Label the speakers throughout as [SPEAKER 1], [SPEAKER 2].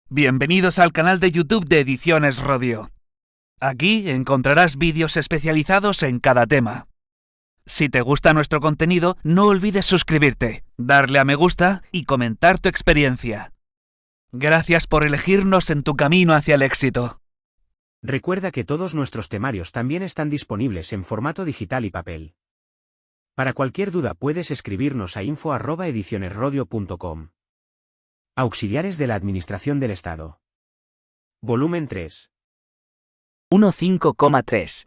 [SPEAKER 1] Bienvenidos al canal de YouTube de Ediciones Rodio. Aquí encontrarás vídeos especializados en cada tema. Si te gusta nuestro contenido, no olvides suscribirte, darle a me gusta y comentar tu experiencia. Gracias por elegirnos en tu camino hacia el éxito.
[SPEAKER 2] Recuerda que todos nuestros temarios también están disponibles en formato digital y papel. Para cualquier duda puedes escribirnos a info@edicionesrodio.com. Auxiliares de la Administración del Estado. Volumen 3.
[SPEAKER 3] 1.5,3.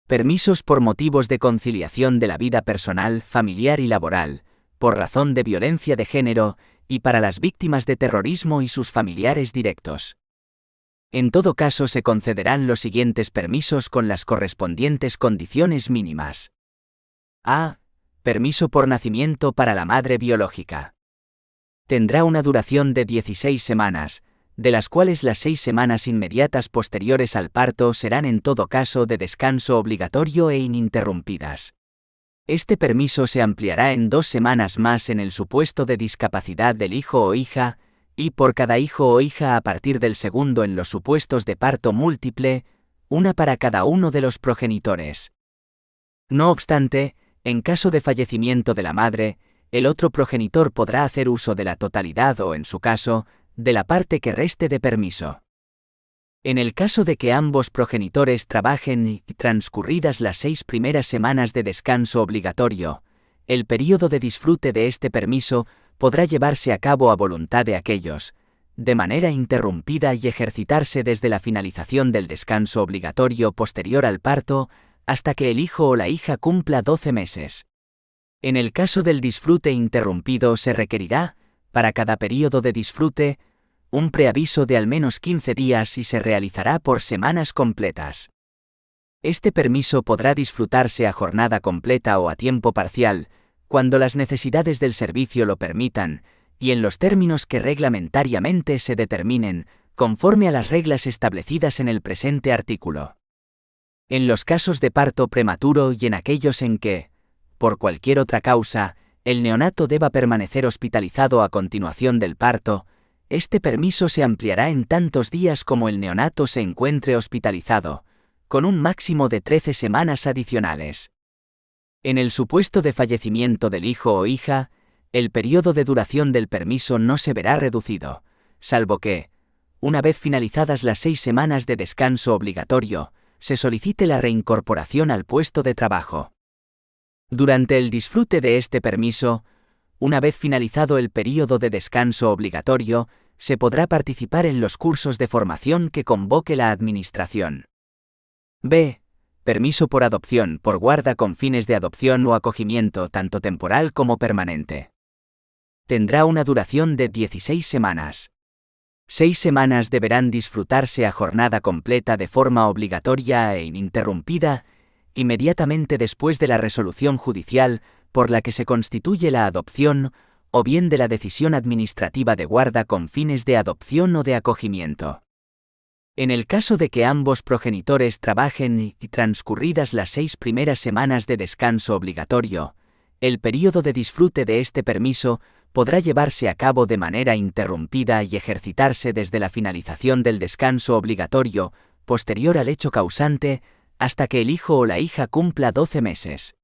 [SPEAKER 3] Permisos por motivos de conciliación de la vida personal, familiar y laboral, por razón de violencia de género, y para las víctimas de terrorismo y sus familiares directos. En todo caso se concederán los siguientes permisos con las correspondientes condiciones mínimas. A. Permiso por nacimiento para la madre biológica. Tendrá una duración de 16 semanas, de las cuales las 6 semanas inmediatas posteriores al parto serán en todo caso de descanso obligatorio e ininterrumpidas. Este permiso se ampliará en 2 semanas más en el supuesto de discapacidad del hijo o hija, y por cada hijo o hija a partir del segundo en los supuestos de parto múltiple, una para cada uno de los progenitores. No obstante, en caso de fallecimiento de la madre, el otro progenitor podrá hacer uso de la totalidad o, en su caso, de la parte que reste de permiso. En el caso de que ambos progenitores trabajen y transcurridas las 6 primeras semanas de descanso obligatorio, el período de disfrute de este permiso podrá llevarse a cabo a voluntad de aquellos, de manera interrumpida y ejercitarse desde la finalización del descanso obligatorio posterior al parto, hasta que el hijo o la hija cumpla 12 meses. En el caso del disfrute interrumpido se requerirá, para cada período de disfrute, un preaviso de al menos 15 días y se realizará por semanas completas. Este permiso podrá disfrutarse a jornada completa o a tiempo parcial, cuando las necesidades del servicio lo permitan, y en los términos que reglamentariamente se determinen, conforme a las reglas establecidas en el presente artículo. En los casos de parto prematuro y en aquellos en que, por cualquier otra causa, el neonato deba permanecer hospitalizado a continuación del parto, este permiso se ampliará en tantos días como el neonato se encuentre hospitalizado, con un máximo de 13 semanas adicionales. En el supuesto de fallecimiento del hijo o hija, el periodo de duración del permiso no se verá reducido, salvo que, una vez finalizadas las 6 semanas de descanso obligatorio, se solicite la reincorporación al puesto de trabajo. Durante el disfrute de este permiso, una vez finalizado el período de descanso obligatorio, se podrá participar en los cursos de formación que convoque la Administración. B. Permiso por adopción, por guarda con fines de adopción o acogimiento tanto temporal como permanente. Tendrá una duración de 16 semanas. 6 semanas deberán disfrutarse a jornada completa de forma obligatoria e ininterrumpida, inmediatamente después de la resolución judicial por la que se constituye la adopción, o bien de la decisión administrativa de guarda con fines de adopción o de acogimiento. En el caso de que ambos progenitores trabajen y transcurridas las 6 primeras semanas de descanso obligatorio, el período de disfrute de este permiso podrá llevarse a cabo de manera interrumpida y ejercitarse desde la finalización del descanso obligatorio, posterior al hecho causante, hasta que el hijo o la hija cumpla 12 meses.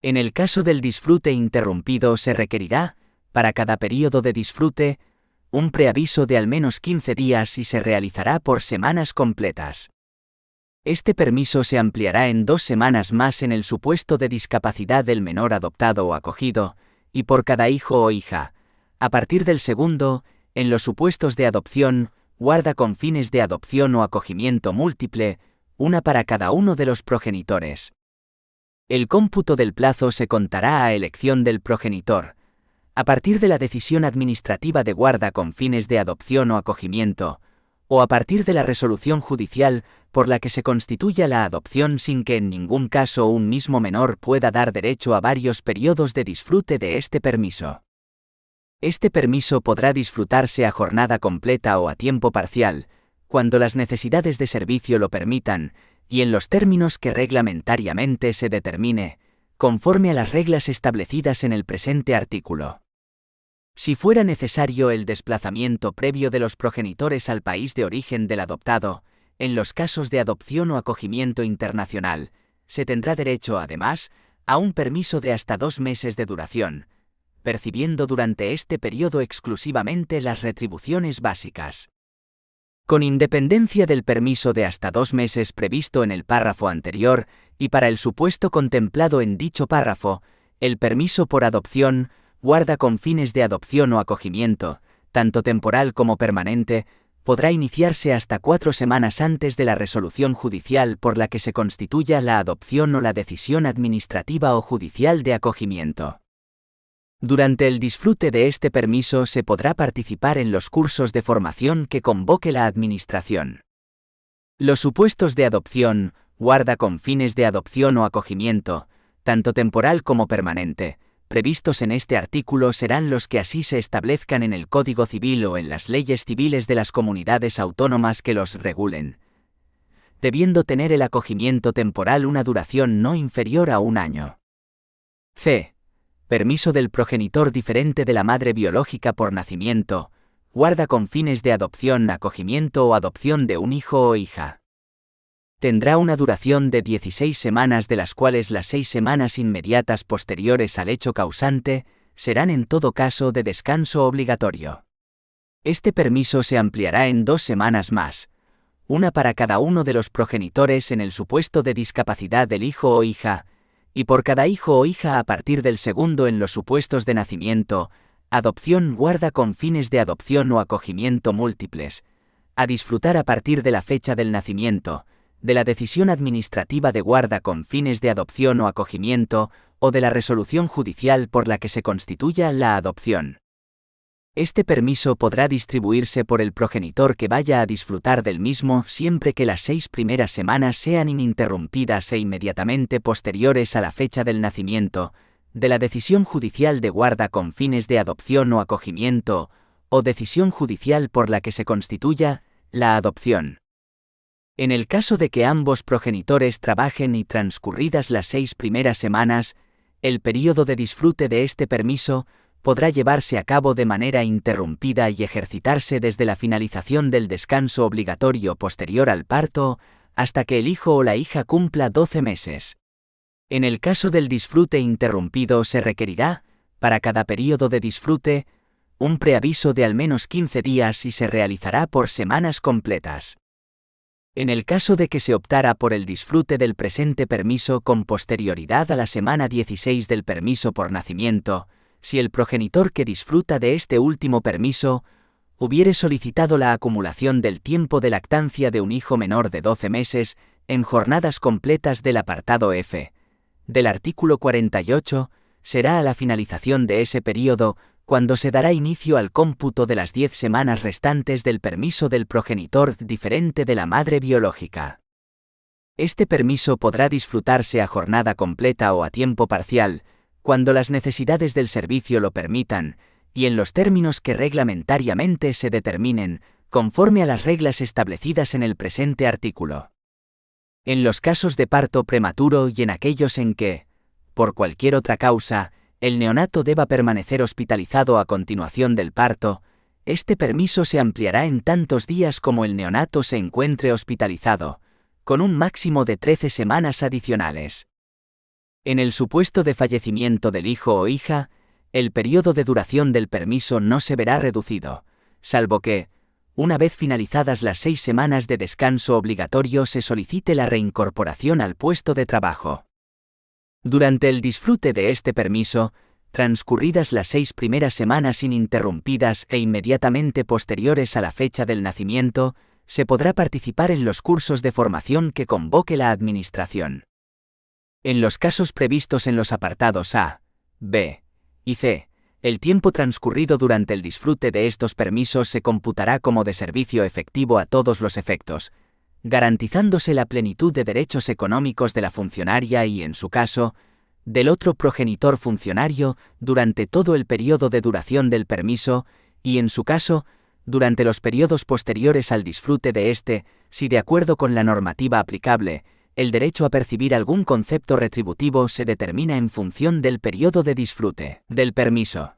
[SPEAKER 3] En el caso del disfrute interrumpido se requerirá, para cada período de disfrute, un preaviso de al menos 15 días y se realizará por semanas completas. Este permiso se ampliará en 2 semanas más en el supuesto de discapacidad del menor adoptado o acogido, y por cada hijo o hija, a partir del segundo, en los supuestos de adopción, guarda con fines de adopción o acogimiento múltiple, una para cada uno de los progenitores. El cómputo del plazo se contará a elección del progenitor, a partir de la decisión administrativa de guarda con fines de adopción o acogimiento, o a partir de la resolución judicial por la que se constituya la adopción sin que en ningún caso un mismo menor pueda dar derecho a varios periodos de disfrute de este permiso. Este permiso podrá disfrutarse a jornada completa o a tiempo parcial, cuando las necesidades de servicio lo permitan, y en los términos que reglamentariamente se determine, conforme a las reglas establecidas en el presente artículo. Si fuera necesario el desplazamiento previo de los progenitores al país de origen del adoptado, en los casos de adopción o acogimiento internacional, se tendrá derecho, además, a un permiso de hasta 2 meses de duración, percibiendo durante este periodo exclusivamente las retribuciones básicas. Con independencia del permiso de hasta 2 meses previsto en el párrafo anterior, y para el supuesto contemplado en dicho párrafo, el permiso por adopción, guarda con fines de adopción o acogimiento, tanto temporal como permanente, podrá iniciarse hasta 4 semanas antes de la resolución judicial por la que se constituya la adopción o la decisión administrativa o judicial de acogimiento. Durante el disfrute de este permiso se podrá participar en los cursos de formación que convoque la Administración. Los supuestos de adopción, guarda con fines de adopción o acogimiento, tanto temporal como permanente, previstos en este artículo serán los que así se establezcan en el Código Civil o en las leyes civiles de las comunidades autónomas que los regulen, debiendo tener el acogimiento temporal una duración no inferior a 1 año. C. Permiso del progenitor diferente de la madre biológica por nacimiento, guarda con fines de adopción, acogimiento o adopción de un hijo o hija. Tendrá una duración de 16 semanas, de las cuales las 6 semanas inmediatas posteriores al hecho causante serán en todo caso de descanso obligatorio. Este permiso se ampliará en 2 semanas más, una para cada uno de los progenitores en el supuesto de discapacidad del hijo o hija, y por cada hijo o hija a partir del segundo en los supuestos de nacimiento, adopción, guarda con fines de adopción o acogimiento múltiples, a disfrutar a partir de la fecha del nacimiento, de la decisión administrativa de guarda con fines de adopción o acogimiento, o de la resolución judicial por la que se constituya la adopción. Este permiso podrá distribuirse por el progenitor que vaya a disfrutar del mismo siempre que las 6 primeras semanas sean ininterrumpidas e inmediatamente posteriores a la fecha del nacimiento, de la decisión judicial de guarda con fines de adopción o acogimiento, o decisión judicial por la que se constituya la adopción. En el caso de que ambos progenitores trabajen y transcurridas las 6 primeras semanas, el período de disfrute de este permiso podrá llevarse a cabo de manera interrumpida y ejercitarse desde la finalización del descanso obligatorio posterior al parto hasta que el hijo o la hija cumpla 12 meses. En el caso del disfrute interrumpido se requerirá, para cada período de disfrute, un preaviso de al menos 15 días y se realizará por semanas completas. En el caso de que se optara por el disfrute del presente permiso con posterioridad a la semana 16 del permiso por nacimiento, si el progenitor que disfruta de este último permiso hubiere solicitado la acumulación del tiempo de lactancia de un hijo menor de 12 meses en jornadas completas del apartado F del artículo 48, será a la finalización de ese período cuando se dará inicio al cómputo de las 10 semanas restantes del permiso del progenitor diferente de la madre biológica. Este permiso podrá disfrutarse a jornada completa o a tiempo parcial, cuando las necesidades del servicio lo permitan, y en los términos que reglamentariamente se determinen, conforme a las reglas establecidas en el presente artículo. En los casos de parto prematuro y en aquellos en que, por cualquier otra causa, el neonato deba permanecer hospitalizado a continuación del parto, este permiso se ampliará en tantos días como el neonato se encuentre hospitalizado, con un máximo de 13 semanas adicionales. En el supuesto de fallecimiento del hijo o hija, el periodo de duración del permiso no se verá reducido, salvo que, una vez finalizadas las 6 semanas de descanso obligatorio, se solicite la reincorporación al puesto de trabajo. Durante el disfrute de este permiso, transcurridas las 6 primeras semanas ininterrumpidas e inmediatamente posteriores a la fecha del nacimiento, se podrá participar en los cursos de formación que convoque la Administración. En los casos previstos en los apartados A, B y C, el tiempo transcurrido durante el disfrute de estos permisos se computará como de servicio efectivo a todos los efectos, garantizándose la plenitud de derechos económicos de la funcionaria y, en su caso, del otro progenitor funcionario durante todo el periodo de duración del permiso y, en su caso, durante los periodos posteriores al disfrute de este, si de acuerdo con la normativa aplicable, el derecho a percibir algún concepto retributivo se determina en función del periodo de disfrute del permiso.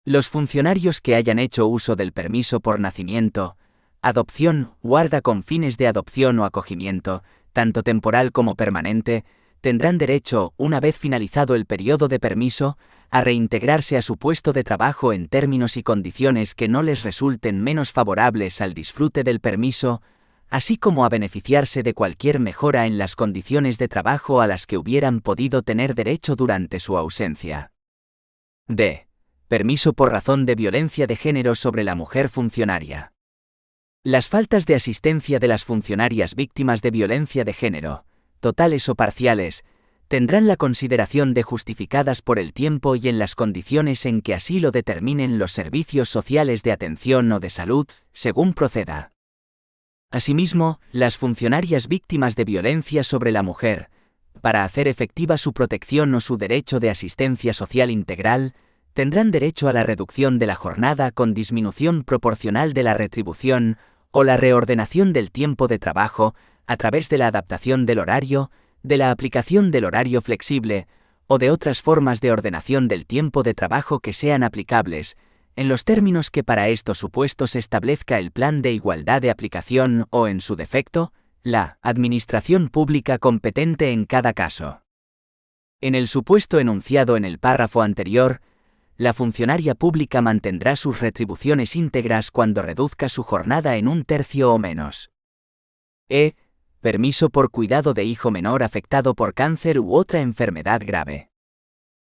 [SPEAKER 3] Los funcionarios que hayan hecho uso del permiso por nacimiento, adopción, guarda con fines de adopción o acogimiento, tanto temporal como permanente, tendrán derecho, una vez finalizado el periodo de permiso, a reintegrarse a su puesto de trabajo en términos y condiciones que no les resulten menos favorables al disfrute del permiso, así como a beneficiarse de cualquier mejora en las condiciones de trabajo a las que hubieran podido tener derecho durante su ausencia. D. Permiso por razón de violencia de género sobre la mujer funcionaria. Las faltas de asistencia de las funcionarias víctimas de violencia de género, totales o parciales, tendrán la consideración de justificadas por el tiempo y en las condiciones en que así lo determinen los servicios sociales de atención o de salud, según proceda. Asimismo, las funcionarias víctimas de violencia sobre la mujer, para hacer efectiva su protección o su derecho de asistencia social integral, tendrán derecho a la reducción de la jornada con disminución proporcional de la retribución o la reordenación del tiempo de trabajo a través de la adaptación del horario, de la aplicación del horario flexible o de otras formas de ordenación del tiempo de trabajo que sean aplicables, en los términos que para estos supuestos establezca el plan de igualdad de aplicación o, en su defecto, la administración pública competente en cada caso. En el supuesto enunciado en el párrafo anterior, la funcionaria pública mantendrá sus retribuciones íntegras cuando reduzca su jornada en 1/3 o menos. E. Permiso por cuidado de hijo menor afectado por cáncer u otra enfermedad grave.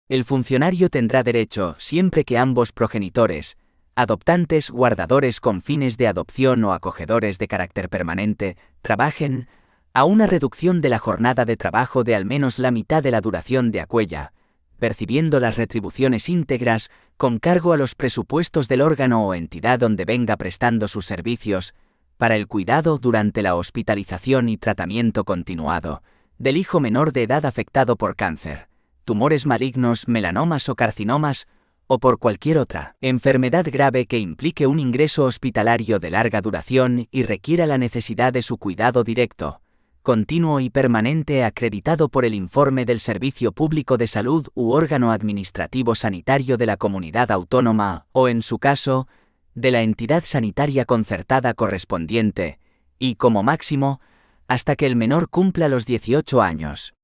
[SPEAKER 3] El funcionario tendrá derecho, siempre que ambos progenitores, adoptantes, guardadores con fines de adopción o acogedores de carácter permanente, trabajen, a una reducción de la jornada de trabajo de al menos la mitad de la duración de aquella, percibiendo las retribuciones íntegras con cargo a los presupuestos del órgano o entidad donde venga prestando sus servicios, para el cuidado durante la hospitalización y tratamiento continuado del hijo menor de edad afectado por cáncer, tumores malignos, melanomas o carcinomas, o por cualquier otra enfermedad grave que implique un ingreso hospitalario de larga duración y requiera la necesidad de su cuidado directo, continuo y permanente acreditado por el informe del Servicio Público de Salud u órgano administrativo sanitario de la comunidad autónoma o, en su caso, de la entidad sanitaria concertada correspondiente, y, como máximo, hasta que el menor cumpla los 18 años.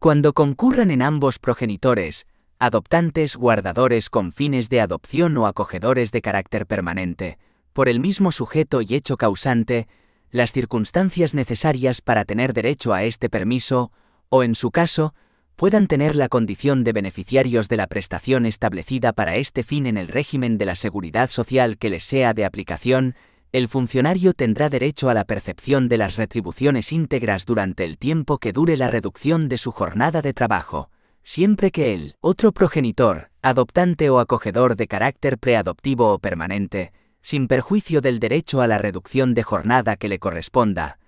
[SPEAKER 3] Cuando concurran en ambos progenitores, adoptantes, guardadores con fines de adopción o acogedores de carácter permanente, por el mismo sujeto y hecho causante, las circunstancias necesarias para tener derecho a este permiso, o en su caso, puedan tener la condición de beneficiarios de la prestación establecida para este fin en el régimen de la seguridad social que les sea de aplicación, el funcionario tendrá derecho a la percepción de las retribuciones íntegras durante el tiempo que dure la reducción de su jornada de trabajo, siempre que el otro progenitor, adoptante o acogedor de carácter preadoptivo o permanente, sin perjuicio del derecho a la reducción de jornada que le corresponda,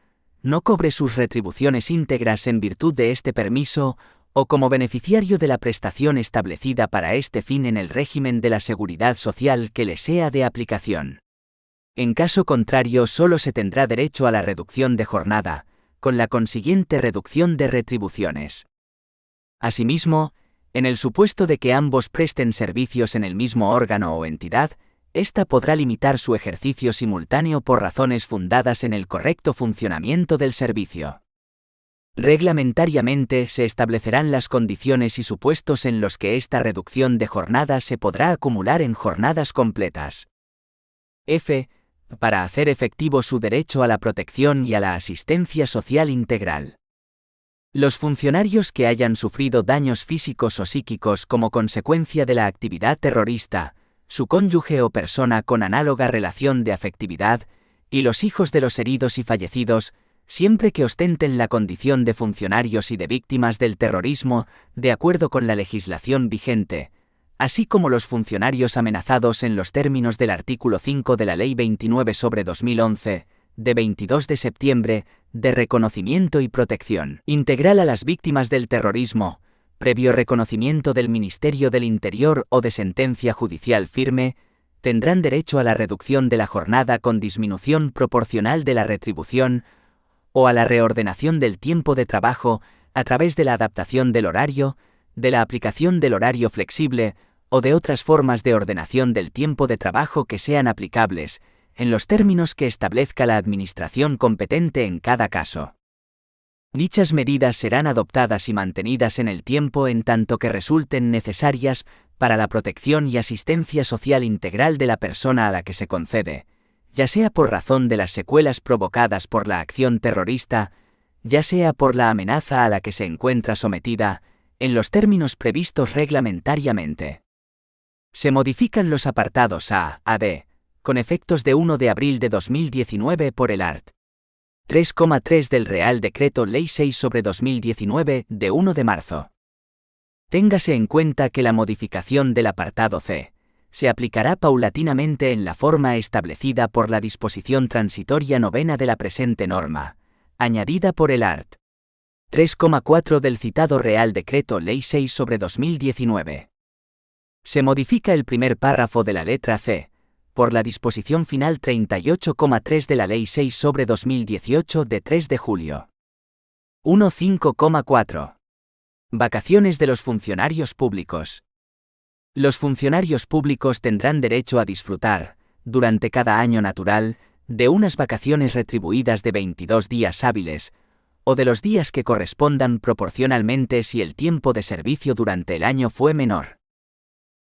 [SPEAKER 3] no cobre sus retribuciones íntegras en virtud de este permiso o como beneficiario de la prestación establecida para este fin en el régimen de la seguridad social que le sea de aplicación. En caso contrario, solo se tendrá derecho a la reducción de jornada, con la consiguiente reducción de retribuciones. Asimismo, en el supuesto de que ambos presten servicios en el mismo órgano o entidad, ésta podrá limitar su ejercicio simultáneo por razones fundadas en el correcto funcionamiento del servicio. Reglamentariamente se establecerán las condiciones y supuestos en los que esta reducción de jornada se podrá acumular en jornadas completas. F. Para hacer efectivo su derecho a la protección y a la asistencia social integral. Los funcionarios que hayan sufrido daños físicos o psíquicos como consecuencia de la actividad terrorista, su cónyuge o persona con análoga relación de afectividad, y los hijos de los heridos y fallecidos, siempre que ostenten la condición de funcionarios y de víctimas del terrorismo, de acuerdo con la legislación vigente, así como los funcionarios amenazados en los términos del artículo 5 de la Ley 29/2011, de 22 de septiembre, de reconocimiento y protección integral a las víctimas del terrorismo, previo reconocimiento del Ministerio del Interior o de sentencia judicial firme, tendrán derecho a la reducción de la jornada con disminución proporcional de la retribución, o a la reordenación del tiempo de trabajo a través de la adaptación del horario, de la aplicación del horario flexible o de otras formas de ordenación del tiempo de trabajo que sean aplicables, en los términos que establezca la administración competente en cada caso. Dichas medidas serán adoptadas y mantenidas en el tiempo en tanto que resulten necesarias para la protección y asistencia social integral de la persona a la que se concede, ya sea por razón de las secuelas provocadas por la acción terrorista, ya sea por la amenaza a la que se encuentra sometida, en los términos previstos reglamentariamente. Se modifican los apartados A D, con efectos de 1 de abril de 2019 por el art. 3,3 del Real Decreto Ley 6/2019 de 1 de marzo. Téngase en cuenta que la modificación del apartado C se aplicará paulatinamente en la forma establecida por la disposición transitoria novena de la presente norma, añadida por el art. 3,4 del citado Real Decreto Ley 6/2019. Se modifica el primer párrafo de la letra C, por la disposición final 38,3 de la Ley 6/2018 de 3 de julio. 1.5,4. Vacaciones de los funcionarios públicos. Los funcionarios públicos tendrán derecho a disfrutar, durante cada año natural, de unas vacaciones retribuidas de 22 días hábiles, o de los días que correspondan proporcionalmente si el tiempo de servicio durante el año fue menor.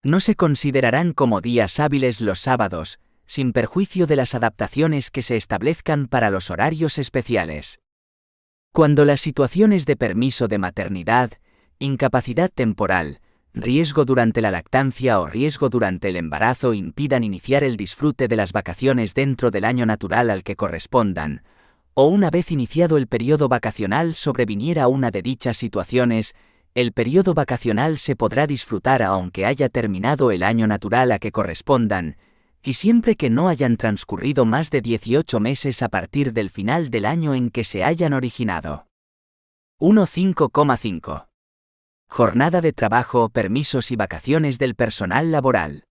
[SPEAKER 3] No se considerarán como días hábiles los sábados, sin perjuicio de las adaptaciones que se establezcan para los horarios especiales. Cuando las situaciones de permiso de maternidad, incapacidad temporal, riesgo durante la lactancia o riesgo durante el embarazo impidan iniciar el disfrute de las vacaciones dentro del año natural al que correspondan, o una vez iniciado el periodo vacacional sobreviniera una de dichas situaciones, el periodo vacacional se podrá disfrutar aunque haya terminado el año natural a que correspondan, y siempre que no hayan transcurrido más de 18 meses a partir del final del año en que se hayan originado. 1.5,5. Jornada de trabajo, permisos y vacaciones del personal laboral.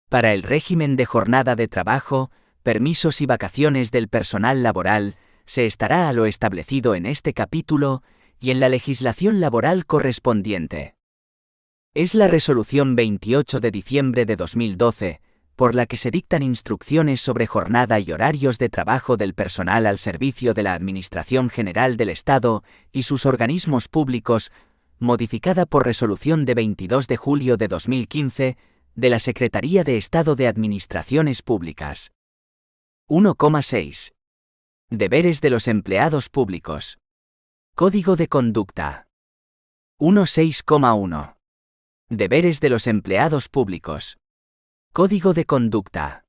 [SPEAKER 3] Para el régimen de jornada de trabajo, permisos y vacaciones del personal laboral, se estará a lo establecido en este capítulo y en la legislación laboral correspondiente. Es la Resolución 28 de diciembre de 2012, por la que se dictan instrucciones sobre jornada y horarios de trabajo del personal al servicio de la Administración General del Estado y sus organismos públicos, modificada por Resolución de 22 de julio de 2015, de la Secretaría de Estado de Administraciones Públicas. 1,6. Deberes de los empleados públicos. Código de conducta. 1.6,1. Deberes de los empleados públicos. Código de conducta.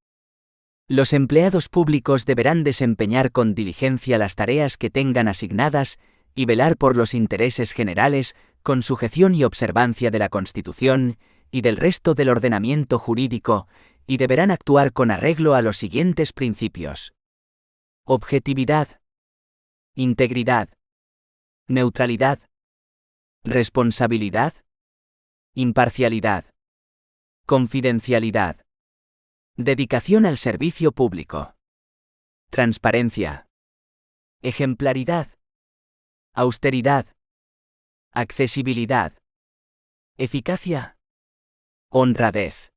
[SPEAKER 3] Los empleados públicos deberán desempeñar con diligencia las tareas que tengan asignadas y velar por los intereses generales con sujeción y observancia de la Constitución y del resto del ordenamiento jurídico, y deberán actuar con arreglo a los siguientes principios: objetividad, integridad, neutralidad, responsabilidad, imparcialidad, confidencialidad, dedicación al servicio público, transparencia, ejemplaridad, austeridad, accesibilidad, eficacia, honradez,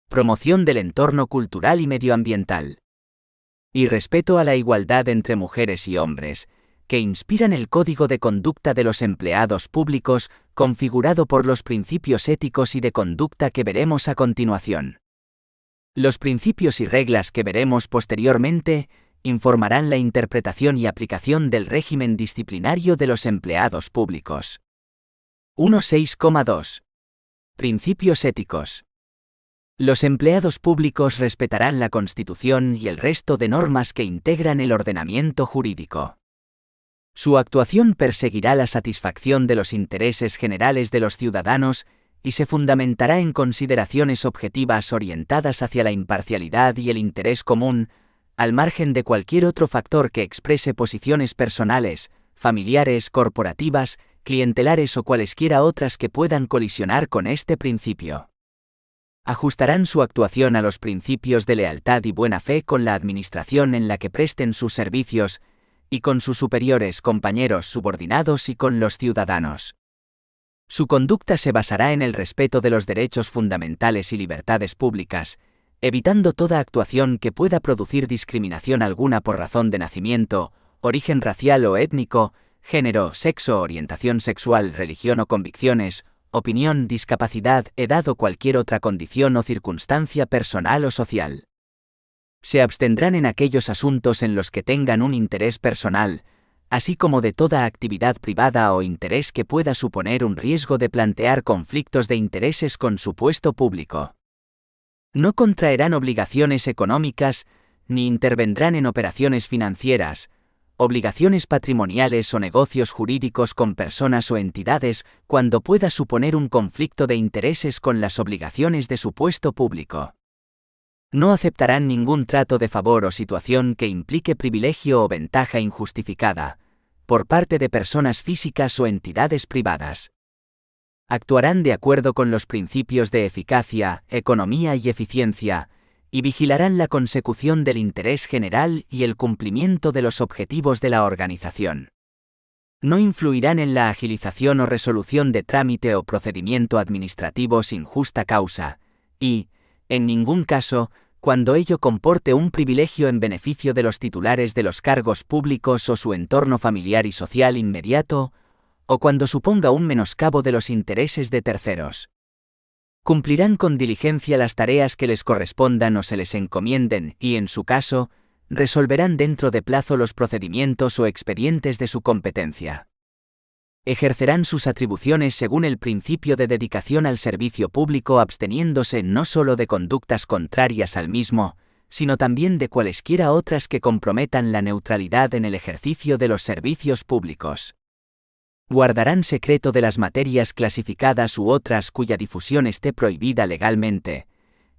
[SPEAKER 3] promoción del entorno cultural y medioambiental, y respeto a la igualdad entre mujeres y hombres, que inspiran el Código de Conducta de los Empleados Públicos, configurado por los principios éticos y de conducta que veremos a continuación. Los principios y reglas que veremos posteriormente informarán la interpretación y aplicación del régimen disciplinario de los empleados públicos. 1.6,2. Principios éticos. Los empleados públicos respetarán la Constitución y el resto de normas que integran el ordenamiento jurídico. Su actuación perseguirá la satisfacción de los intereses generales de los ciudadanos y se fundamentará en consideraciones objetivas orientadas hacia la imparcialidad y el interés común, al margen de cualquier otro factor que exprese posiciones personales, familiares, corporativas, clientelares o cualesquiera otras que puedan colisionar con este principio. Ajustarán su actuación a los principios de lealtad y buena fe con la administración en la que presten sus servicios, y con sus superiores, compañeros subordinados y con los ciudadanos. Su conducta se basará en el respeto de los derechos fundamentales y libertades públicas, evitando toda actuación que pueda producir discriminación alguna por razón de nacimiento, origen racial o étnico, género, sexo, orientación sexual, religión o convicciones, opinión, discapacidad, edad o cualquier otra condición o circunstancia personal o social. Se abstendrán en aquellos asuntos en los que tengan un interés personal, así como de toda actividad privada o interés que pueda suponer un riesgo de plantear conflictos de intereses con su puesto público. No contraerán obligaciones económicas, ni intervendrán en operaciones financieras, obligaciones patrimoniales o negocios jurídicos con personas o entidades cuando pueda suponer un conflicto de intereses con las obligaciones de su puesto público. No aceptarán ningún trato de favor o situación que implique privilegio o ventaja injustificada, por parte de personas físicas o entidades privadas. Actuarán de acuerdo con los principios de eficacia, economía y eficiencia, y vigilarán la consecución del interés general y el cumplimiento de los objetivos de la organización. No influirán en la agilización o resolución de trámite o procedimiento administrativo sin justa causa, y, en ningún caso, cuando ello comporte un privilegio en beneficio de los titulares de los cargos públicos o su entorno familiar y social inmediato, o cuando suponga un menoscabo de los intereses de terceros. Cumplirán con diligencia las tareas que les correspondan o se les encomienden y, en su caso, resolverán dentro de plazo los procedimientos o expedientes de su competencia. Ejercerán sus atribuciones según el principio de dedicación al servicio público, absteniéndose no solo de conductas contrarias al mismo, sino también de cualesquiera otras que comprometan la neutralidad en el ejercicio de los servicios públicos. Guardarán secreto de las materias clasificadas u otras cuya difusión esté prohibida legalmente,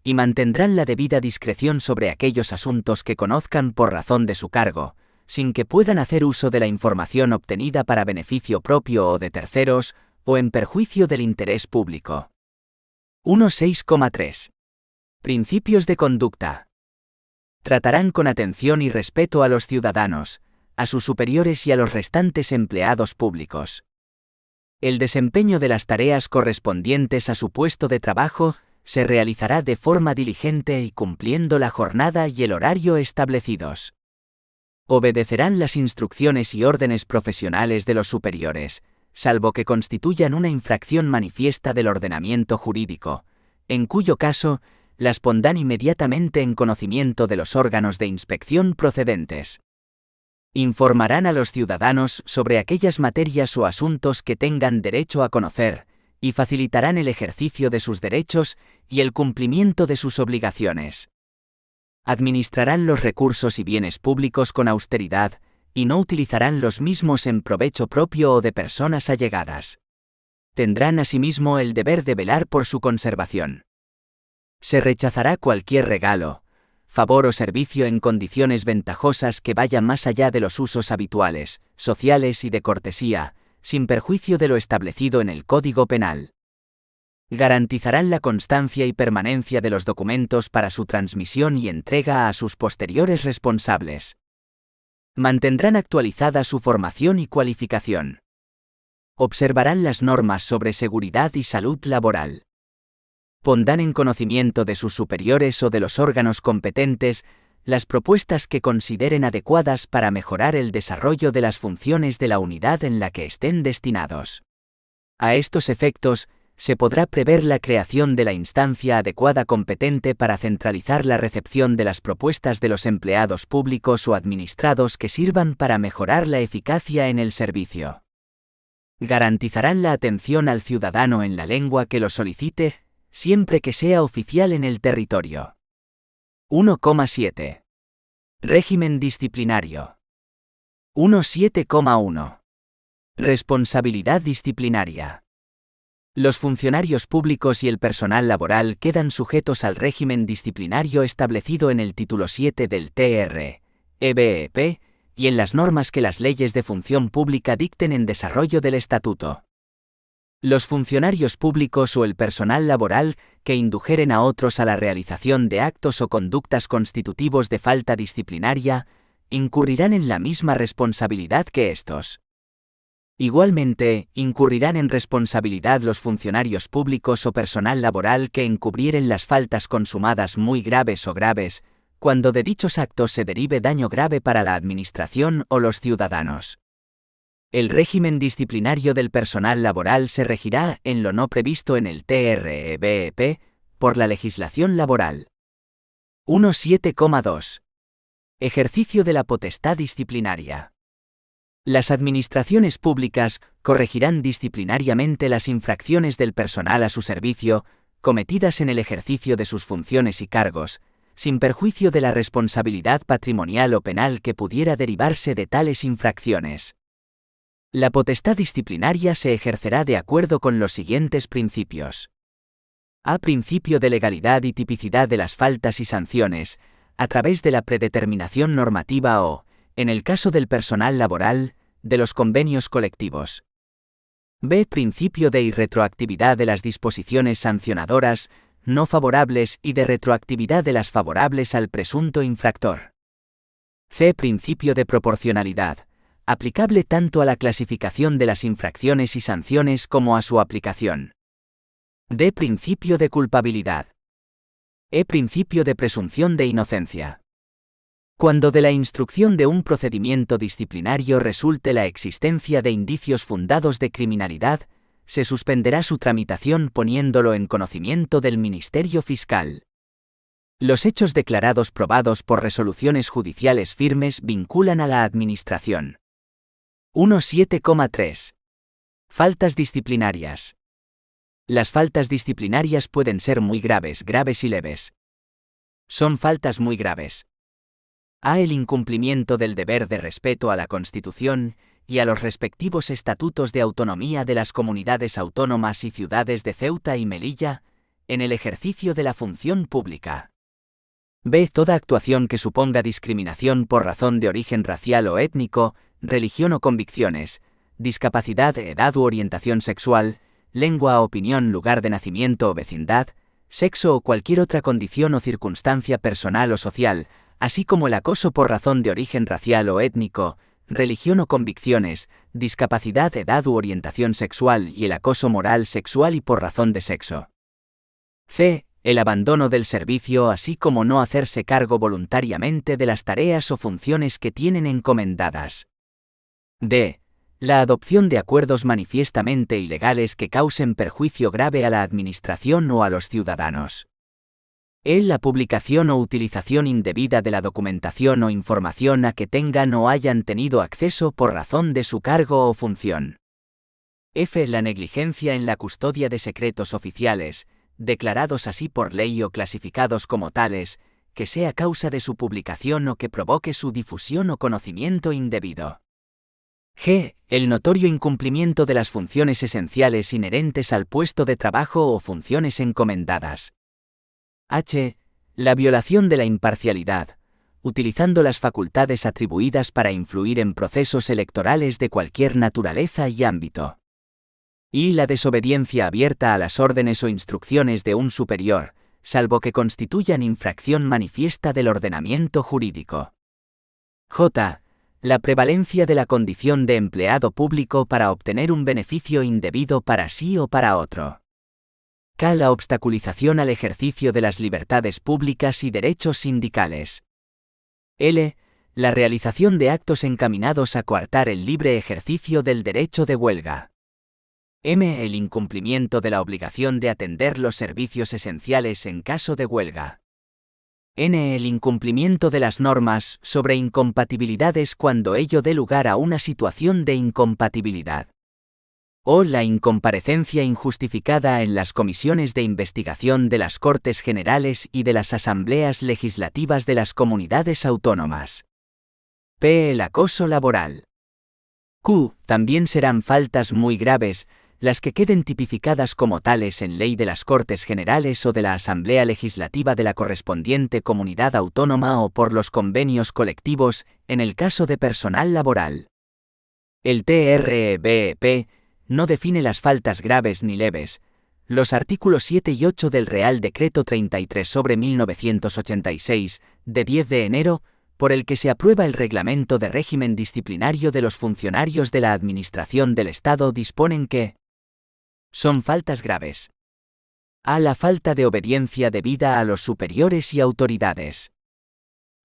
[SPEAKER 3] y mantendrán la debida discreción sobre aquellos asuntos que conozcan por razón de su cargo, sin que puedan hacer uso de la información obtenida para beneficio propio o de terceros, o en perjuicio del interés público. 1.6.3. Principios de conducta. Tratarán con atención y respeto a los ciudadanos, a sus superiores y a los restantes empleados públicos. El desempeño de las tareas correspondientes a su puesto de trabajo se realizará de forma diligente y cumpliendo la jornada y el horario establecidos. Obedecerán las instrucciones y órdenes profesionales de los superiores, salvo que constituyan una infracción manifiesta del ordenamiento jurídico, en cuyo caso, las pondrán inmediatamente en conocimiento de los órganos de inspección procedentes. Informarán a los ciudadanos sobre aquellas materias o asuntos que tengan derecho a conocer, y facilitarán el ejercicio de sus derechos y el cumplimiento de sus obligaciones. Administrarán los recursos y bienes públicos con austeridad, y no utilizarán los mismos en provecho propio o de personas allegadas. Tendrán asimismo el deber de velar por su conservación. Se rechazará cualquier regalo, favor o servicio en condiciones ventajosas que vayan más allá de los usos habituales, sociales y de cortesía, sin perjuicio de lo establecido en el Código Penal. Garantizarán la constancia y permanencia de los documentos para su transmisión y entrega a sus posteriores responsables. Mantendrán actualizada su formación y cualificación. Observarán las normas sobre seguridad y salud laboral. Pondrán en conocimiento de sus superiores o de los órganos competentes las propuestas que consideren adecuadas para mejorar el desarrollo de las funciones de la unidad en la que estén destinados. A estos efectos, se podrá prever la creación de la instancia adecuada competente para centralizar la recepción de las propuestas de los empleados públicos o administrados que sirvan para mejorar la eficacia en el servicio. Garantizarán la atención al ciudadano en la lengua que lo solicite, siempre que sea oficial en el territorio. 1.7. Régimen disciplinario. 1.7.1. Responsabilidad disciplinaria. Los funcionarios públicos y el personal laboral quedan sujetos al régimen disciplinario establecido en el título 7 del TR-EBEP y en las normas que las leyes de función pública dicten en desarrollo del estatuto. Los funcionarios públicos o el personal laboral que indujeren a otros a la realización de actos o conductas constitutivos de falta disciplinaria incurrirán en la misma responsabilidad que estos. Igualmente, incurrirán en responsabilidad los funcionarios públicos o personal laboral que encubrieren las faltas consumadas muy graves o graves, cuando de dichos actos se derive daño grave para la Administración o los ciudadanos. El régimen disciplinario del personal laboral se regirá en lo no previsto en el TREBP por la legislación laboral. 1.7,2. Ejercicio de la potestad disciplinaria. Las administraciones públicas corregirán disciplinariamente las infracciones del personal a su servicio, cometidas en el ejercicio de sus funciones y cargos, sin perjuicio de la responsabilidad patrimonial o penal que pudiera derivarse de tales infracciones. La potestad disciplinaria se ejercerá de acuerdo con los siguientes principios. A. Principio de legalidad y tipicidad de las faltas y sanciones, a través de la predeterminación normativa o, en el caso del personal laboral, de los convenios colectivos. B. Principio de irretroactividad de las disposiciones sancionadoras, no favorables y de retroactividad de las favorables al presunto infractor. C. Principio de proporcionalidad, aplicable tanto a la clasificación de las infracciones y sanciones como a su aplicación. D. Principio de culpabilidad. E. Principio de presunción de inocencia. Cuando de la instrucción de un procedimiento disciplinario resulte la existencia de indicios fundados de criminalidad, se suspenderá su tramitación poniéndolo en conocimiento del Ministerio Fiscal. Los hechos declarados probados por resoluciones judiciales firmes vinculan a la Administración. 1.7,3. Faltas disciplinarias. Las faltas disciplinarias pueden ser muy graves, graves y leves. Son faltas muy graves. A. El incumplimiento del deber de respeto a la Constitución y a los respectivos estatutos de autonomía de las comunidades autónomas y ciudades de Ceuta y Melilla, en el ejercicio de la función pública. B. Toda actuación que suponga discriminación por razón de origen racial o étnico, religión o convicciones, discapacidad, edad u orientación sexual, lengua, opinión, lugar de nacimiento o vecindad, sexo o cualquier otra condición o circunstancia personal o social, así como el acoso por razón de origen racial o étnico, religión o convicciones, discapacidad, edad u orientación sexual y el acoso moral, sexual y por razón de sexo. C. El abandono del servicio así como no hacerse cargo voluntariamente de las tareas o funciones que tienen encomendadas. D. La adopción de acuerdos manifiestamente ilegales que causen perjuicio grave a la Administración o a los ciudadanos. E. La publicación o utilización indebida de la documentación o información a que tengan o hayan tenido acceso por razón de su cargo o función. F. La negligencia en la custodia de secretos oficiales, declarados así por ley o clasificados como tales, que sea causa de su publicación o que provoque su difusión o conocimiento indebido. G. El notorio incumplimiento de las funciones esenciales inherentes al puesto de trabajo o funciones encomendadas. H. La violación de la imparcialidad, utilizando las facultades atribuidas para influir en procesos electorales de cualquier naturaleza y ámbito. Y la desobediencia abierta a las órdenes o instrucciones de un superior, salvo que constituyan infracción manifiesta del ordenamiento jurídico. J. La prevalencia de la condición de empleado público para obtener un beneficio indebido para sí o para otro. K. La obstaculización al ejercicio de las libertades públicas y derechos sindicales. L. La realización de actos encaminados a coartar el libre ejercicio del derecho de huelga. M. El incumplimiento de la obligación de atender los servicios esenciales en caso de huelga. N. El incumplimiento de las normas sobre incompatibilidades cuando ello dé lugar a una situación de incompatibilidad. O. La incomparecencia injustificada en las comisiones de investigación de las Cortes Generales y de las Asambleas Legislativas de las comunidades autónomas. P. El acoso laboral. Q. También serán faltas muy graves las que queden tipificadas como tales en ley de las Cortes Generales o de la Asamblea Legislativa de la correspondiente comunidad autónoma o por los convenios colectivos, en el caso de personal laboral. El TREBP no define las faltas graves ni leves. Los artículos 7 y 8 del Real Decreto 33/1986, de 10 de enero, por el que se aprueba el Reglamento de Régimen Disciplinario de los Funcionarios de la Administración del Estado, disponen que son faltas graves. A. La falta de obediencia debida a los superiores y autoridades.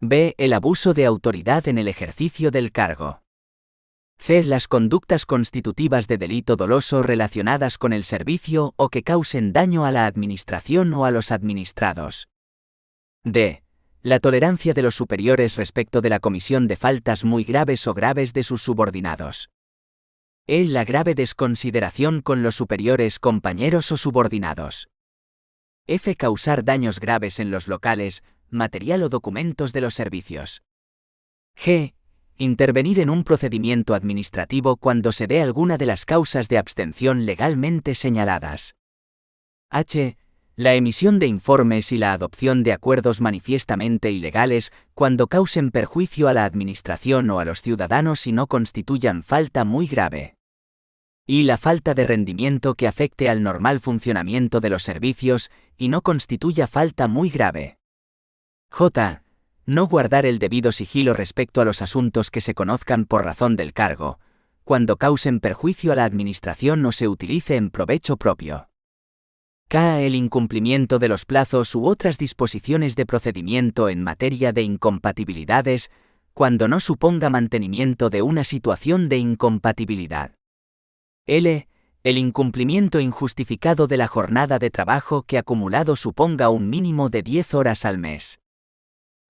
[SPEAKER 3] B. El abuso de autoridad en el ejercicio del cargo. C. Las conductas constitutivas de delito doloso relacionadas con el servicio o que causen daño a la administración o a los administrados. D. La tolerancia de los superiores respecto de la comisión de faltas muy graves o graves de sus subordinados. E. La grave desconsideración con los superiores, compañeros o subordinados. F. Causar daños graves en los locales, material o documentos de los servicios. G. Intervenir en un procedimiento administrativo cuando se dé alguna de las causas de abstención legalmente señaladas. H. La emisión de informes y la adopción de acuerdos manifiestamente ilegales cuando causen perjuicio a la administración o a los ciudadanos y no constituyan falta muy grave. Y la falta de rendimiento que afecte al normal funcionamiento de los servicios y no constituya falta muy grave. J. No guardar el debido sigilo respecto a los asuntos que se conozcan por razón del cargo, cuando causen perjuicio a la administración o se utilice en provecho propio. K. El incumplimiento de los plazos u otras disposiciones de procedimiento en materia de incompatibilidades, cuando no suponga mantenimiento de una situación de incompatibilidad. L. El incumplimiento injustificado de la jornada de trabajo que acumulado suponga un mínimo de 10 horas al mes.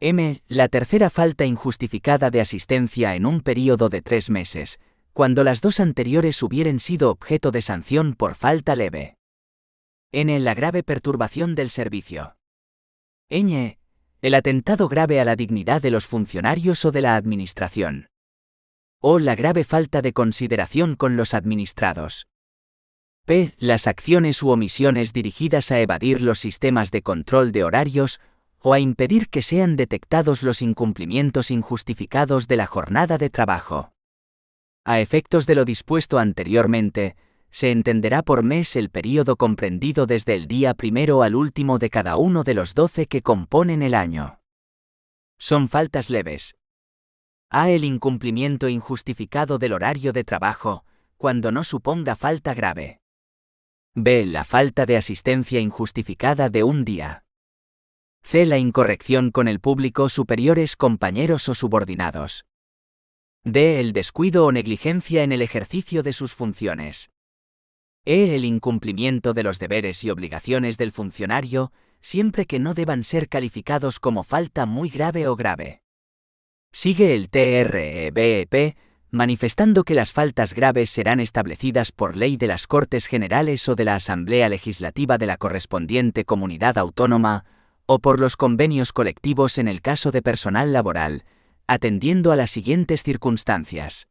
[SPEAKER 3] M. La tercera falta injustificada de asistencia en un período de 3 meses, cuando las dos anteriores hubieren sido objeto de sanción por falta leve. N. La grave perturbación del servicio. Ñ. El atentado grave a la dignidad de los funcionarios o de la administración. O. La grave falta de consideración con los administrados. P. Las acciones u omisiones dirigidas a evadir los sistemas de control de horarios o a impedir que sean detectados los incumplimientos injustificados de la jornada de trabajo. A efectos de lo dispuesto anteriormente, se entenderá por mes el período comprendido desde el día primero al último de cada uno de los 12 que componen el año. Son faltas leves. A. El incumplimiento injustificado del horario de trabajo, cuando no suponga falta grave. B. La falta de asistencia injustificada de un día. C. La incorrección con el público, superiores, compañeros o subordinados. D. El descuido o negligencia en el ejercicio de sus funciones. E. El incumplimiento de los deberes y obligaciones del funcionario, siempre que no deban ser calificados como falta muy grave o grave. Sigue el TREBP, manifestando que las faltas graves serán establecidas por ley de las Cortes Generales o de la Asamblea Legislativa de la correspondiente comunidad autónoma, o por los convenios colectivos en el caso de personal laboral, atendiendo a las siguientes circunstancias.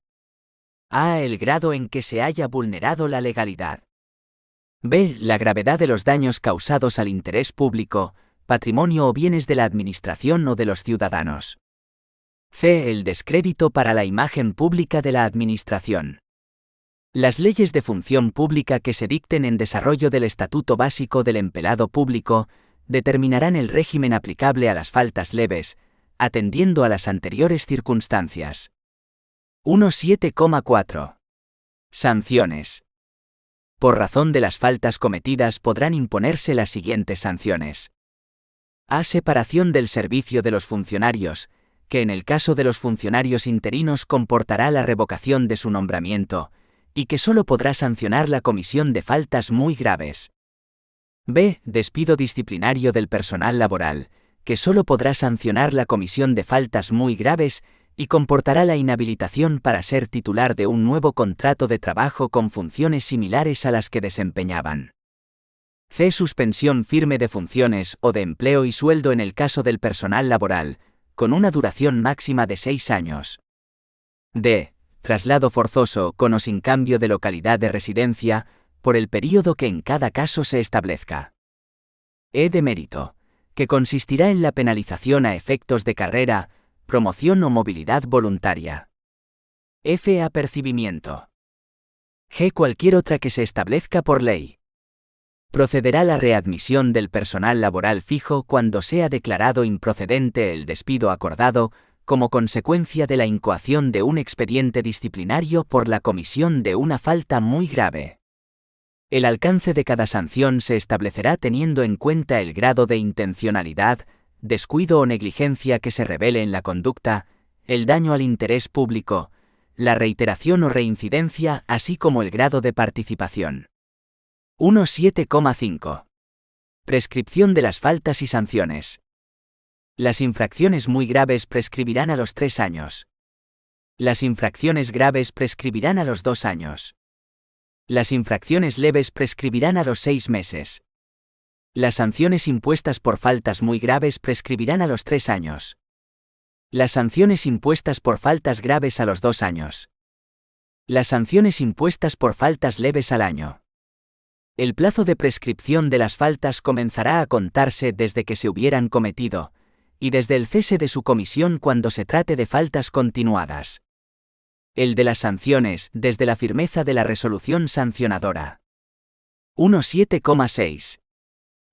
[SPEAKER 3] A. El grado en que se haya vulnerado la legalidad. B. La gravedad de los daños causados al interés público, patrimonio o bienes de la administración o de los ciudadanos. C. El descrédito para la imagen pública de la administración. Las leyes de función pública que se dicten en desarrollo del Estatuto Básico del Empleado Público determinarán el régimen aplicable a las faltas leves, atendiendo a las anteriores circunstancias. 1.7,4. Sanciones. Por razón de las faltas cometidas podrán imponerse las siguientes sanciones. A. Separación del servicio de los funcionarios, que en el caso de los funcionarios interinos comportará la revocación de su nombramiento, y que solo podrá sancionar la comisión de faltas muy graves. B. Despido disciplinario del personal laboral, que solo podrá sancionar la comisión de faltas muy graves y comportará la inhabilitación para ser titular de un nuevo contrato de trabajo con funciones similares a las que desempeñaban. C. Suspensión firme de funciones o de empleo y sueldo en el caso del personal laboral, con una duración máxima de 6 años. D. Traslado forzoso con o sin cambio de localidad de residencia, por el período que en cada caso se establezca. E. Demérito, que consistirá en la penalización a efectos de carrera, promoción o movilidad voluntaria. F. Apercibimiento. G. Cualquier otra que se establezca por ley. Procederá la readmisión del personal laboral fijo cuando sea declarado improcedente el despido acordado, como consecuencia de la incoación de un expediente disciplinario por la comisión de una falta muy grave. El alcance de cada sanción se establecerá teniendo en cuenta el grado de intencionalidad, descuido o negligencia que se revele en la conducta, el daño al interés público, la reiteración o reincidencia, así como el grado de participación. 1.7,5. Prescripción de las faltas y sanciones. Las infracciones muy graves prescribirán a los 3 años. Las infracciones graves prescribirán a los 2 años. Las infracciones leves prescribirán a los 6 meses. Las sanciones impuestas por faltas muy graves prescribirán a los 3 años. Las sanciones impuestas por faltas graves a los 2 años. Las sanciones impuestas por faltas leves al año. El plazo de prescripción de las faltas comenzará a contarse desde que se hubieran cometido, y desde el cese de su comisión cuando se trate de faltas continuadas. El de las sanciones desde la firmeza de la resolución sancionadora. 1.7,6.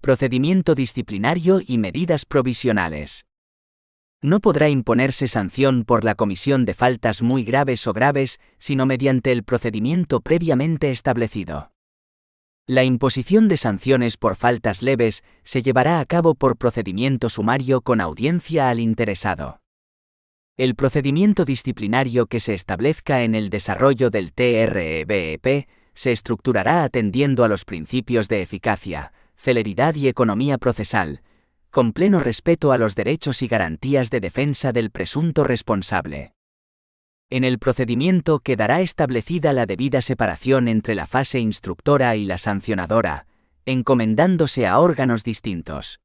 [SPEAKER 3] Procedimiento disciplinario y medidas provisionales. No podrá imponerse sanción por la comisión de faltas muy graves o graves, sino mediante el procedimiento previamente establecido. La imposición de sanciones por faltas leves se llevará a cabo por procedimiento sumario con audiencia al interesado. El procedimiento disciplinario que se establezca en el desarrollo del TREBEP se estructurará atendiendo a los principios de eficacia, celeridad y economía procesal, con pleno respeto a los derechos y garantías de defensa del presunto responsable. En el procedimiento quedará establecida la debida separación entre la fase instructora y la sancionadora, encomendándose a órganos distintos.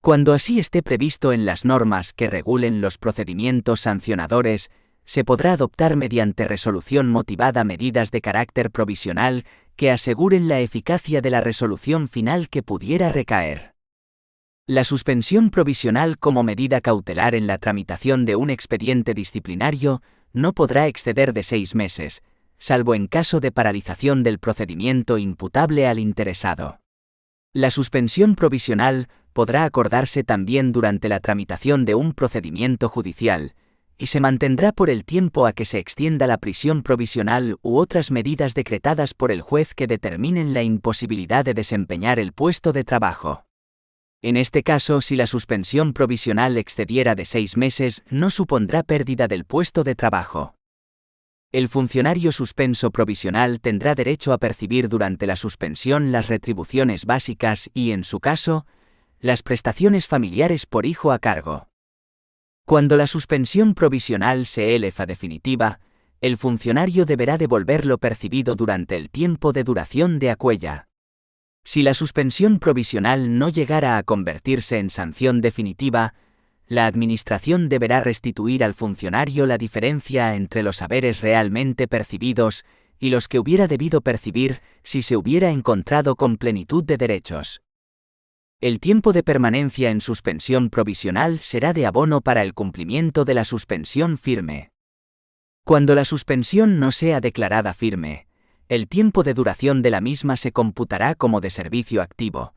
[SPEAKER 3] Cuando así esté previsto en las normas que regulen los procedimientos sancionadores, se podrá adoptar mediante resolución motivada medidas de carácter provisional que aseguren la eficacia de la resolución final que pudiera recaer. La suspensión provisional como medida cautelar en la tramitación de un expediente disciplinario no podrá exceder de 6 meses, salvo en caso de paralización del procedimiento imputable al interesado. La suspensión provisional podrá acordarse también durante la tramitación de un procedimiento judicial, y se mantendrá por el tiempo a que se extienda la prisión provisional u otras medidas decretadas por el juez que determinen la imposibilidad de desempeñar el puesto de trabajo. En este caso, si la suspensión provisional excediera de 6 meses, no supondrá pérdida del puesto de trabajo. El funcionario suspenso provisional tendrá derecho a percibir durante la suspensión las retribuciones básicas y, en su caso, las prestaciones familiares por hijo a cargo. Cuando la suspensión provisional se eleva definitiva, el funcionario deberá devolver lo percibido durante el tiempo de duración de aquella. Si la suspensión provisional no llegara a convertirse en sanción definitiva, la Administración deberá restituir al funcionario la diferencia entre los haberes realmente percibidos y los que hubiera debido percibir si se hubiera encontrado con plenitud de derechos. El tiempo de permanencia en suspensión provisional será de abono para el cumplimiento de la suspensión firme. Cuando la suspensión no sea declarada firme, el tiempo de duración de la misma se computará como de servicio activo,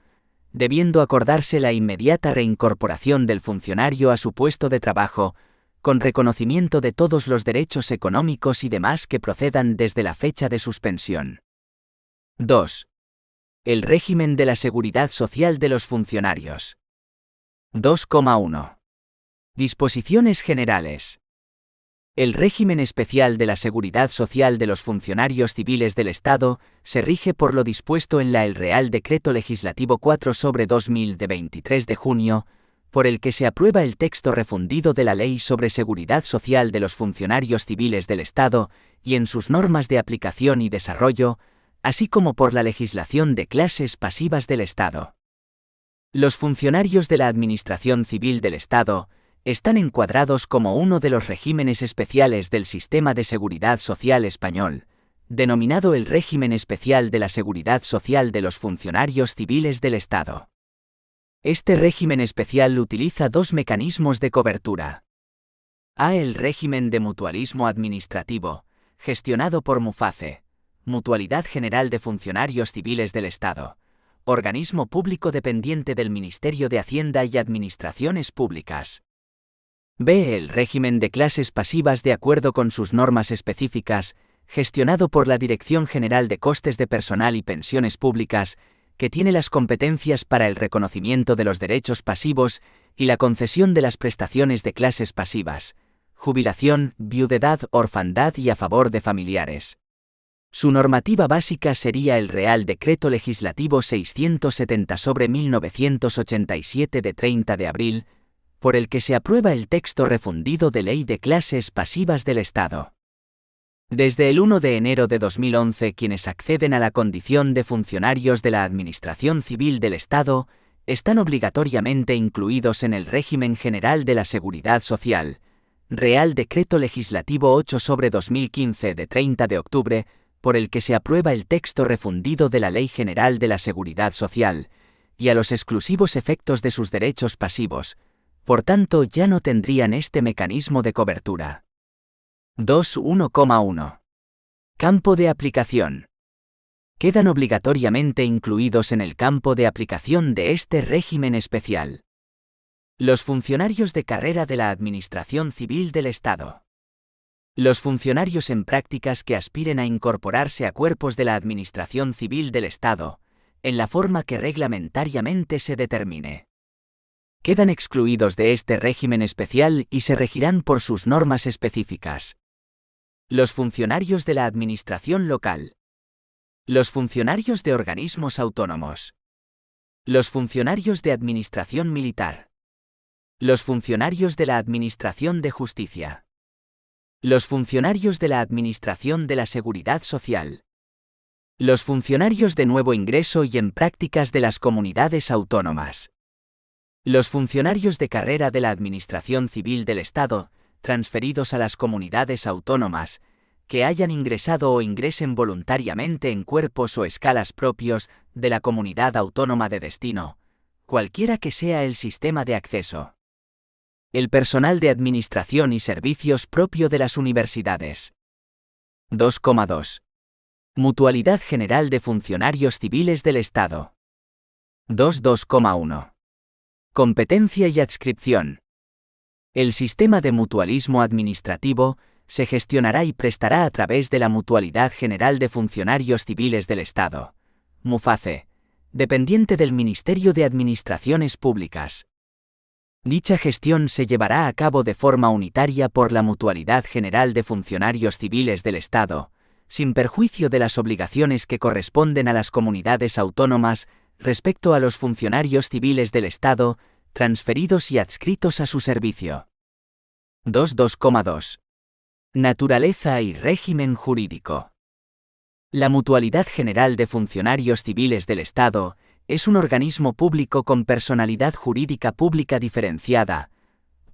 [SPEAKER 3] debiendo acordarse la inmediata reincorporación del funcionario a su puesto de trabajo, con reconocimiento de todos los derechos económicos y demás que procedan desde la fecha de suspensión. 2. El régimen de la seguridad social de los funcionarios. 2,1. Disposiciones generales. El régimen especial de la seguridad social de los funcionarios civiles del Estado se rige por lo dispuesto en el Real Decreto Legislativo 4/2000 de 23 de junio, por el que se aprueba el texto refundido de la Ley sobre Seguridad Social de los Funcionarios Civiles del Estado y en sus normas de aplicación y desarrollo, así como por la legislación de clases pasivas del Estado. Los funcionarios de la Administración Civil del Estado están encuadrados como uno de los regímenes especiales del sistema de seguridad social español, denominado el régimen especial de la seguridad social de los funcionarios civiles del Estado. Este régimen especial utiliza 2 mecanismos de cobertura. A. El régimen de mutualismo administrativo, gestionado por MUFACE, Mutualidad General de Funcionarios Civiles del Estado, organismo público dependiente del Ministerio de Hacienda y Administraciones Públicas. B. El régimen de clases pasivas de acuerdo con sus normas específicas, gestionado por la Dirección General de Costes de Personal y Pensiones Públicas, que tiene las competencias para el reconocimiento de los derechos pasivos y la concesión de las prestaciones de clases pasivas, jubilación, viudedad, orfandad y a favor de familiares. Su normativa básica sería el Real Decreto Legislativo 670/1987 de 30 de abril, por el que se aprueba el texto refundido de Ley de Clases Pasivas del Estado. Desde el 1 de enero de 2011, quienes acceden a la condición de funcionarios de la Administración Civil del Estado están obligatoriamente incluidos en el régimen general de la Seguridad Social, Real Decreto Legislativo 8/2015 de 30 de octubre, por el que se aprueba el texto refundido de la Ley General de la Seguridad Social, y a los exclusivos efectos de sus derechos pasivos, por tanto ya no tendrían este mecanismo de cobertura. 2.1.1. Campo de aplicación. Quedan obligatoriamente incluidos en el campo de aplicación de este régimen especial los funcionarios de carrera de la Administración Civil del Estado. Los funcionarios en prácticas que aspiren a incorporarse a cuerpos de la Administración Civil del Estado, en la forma que reglamentariamente se determine. Quedan excluidos de este régimen especial y se regirán por sus normas específicas. Los funcionarios de la Administración Local. Los funcionarios de organismos autónomos. Los funcionarios de Administración Militar. Los funcionarios de la Administración de Justicia. Los funcionarios de la Administración de la Seguridad Social. Los funcionarios de nuevo ingreso y en prácticas de las comunidades autónomas. Los funcionarios de carrera de la Administración Civil del Estado, transferidos a las comunidades autónomas, que hayan ingresado o ingresen voluntariamente en cuerpos o escalas propios de la comunidad autónoma de destino, cualquiera que sea el sistema de acceso. El personal de administración y servicios propio de las universidades. 2.2. Mutualidad General de Funcionarios Civiles del Estado. 2.2.1. Competencia y adscripción. El sistema de mutualismo administrativo se gestionará y prestará a través de la Mutualidad General de Funcionarios Civiles del Estado, MUFACE, dependiente del Ministerio de Administraciones Públicas. Dicha gestión se llevará a cabo de forma unitaria por la Mutualidad General de Funcionarios Civiles del Estado, sin perjuicio de las obligaciones que corresponden a las comunidades autónomas respecto a los funcionarios civiles del Estado, transferidos y adscritos a su servicio. 2.2.2. Naturaleza y régimen jurídico. La Mutualidad General de Funcionarios Civiles del Estado es un organismo público con personalidad jurídica pública diferenciada,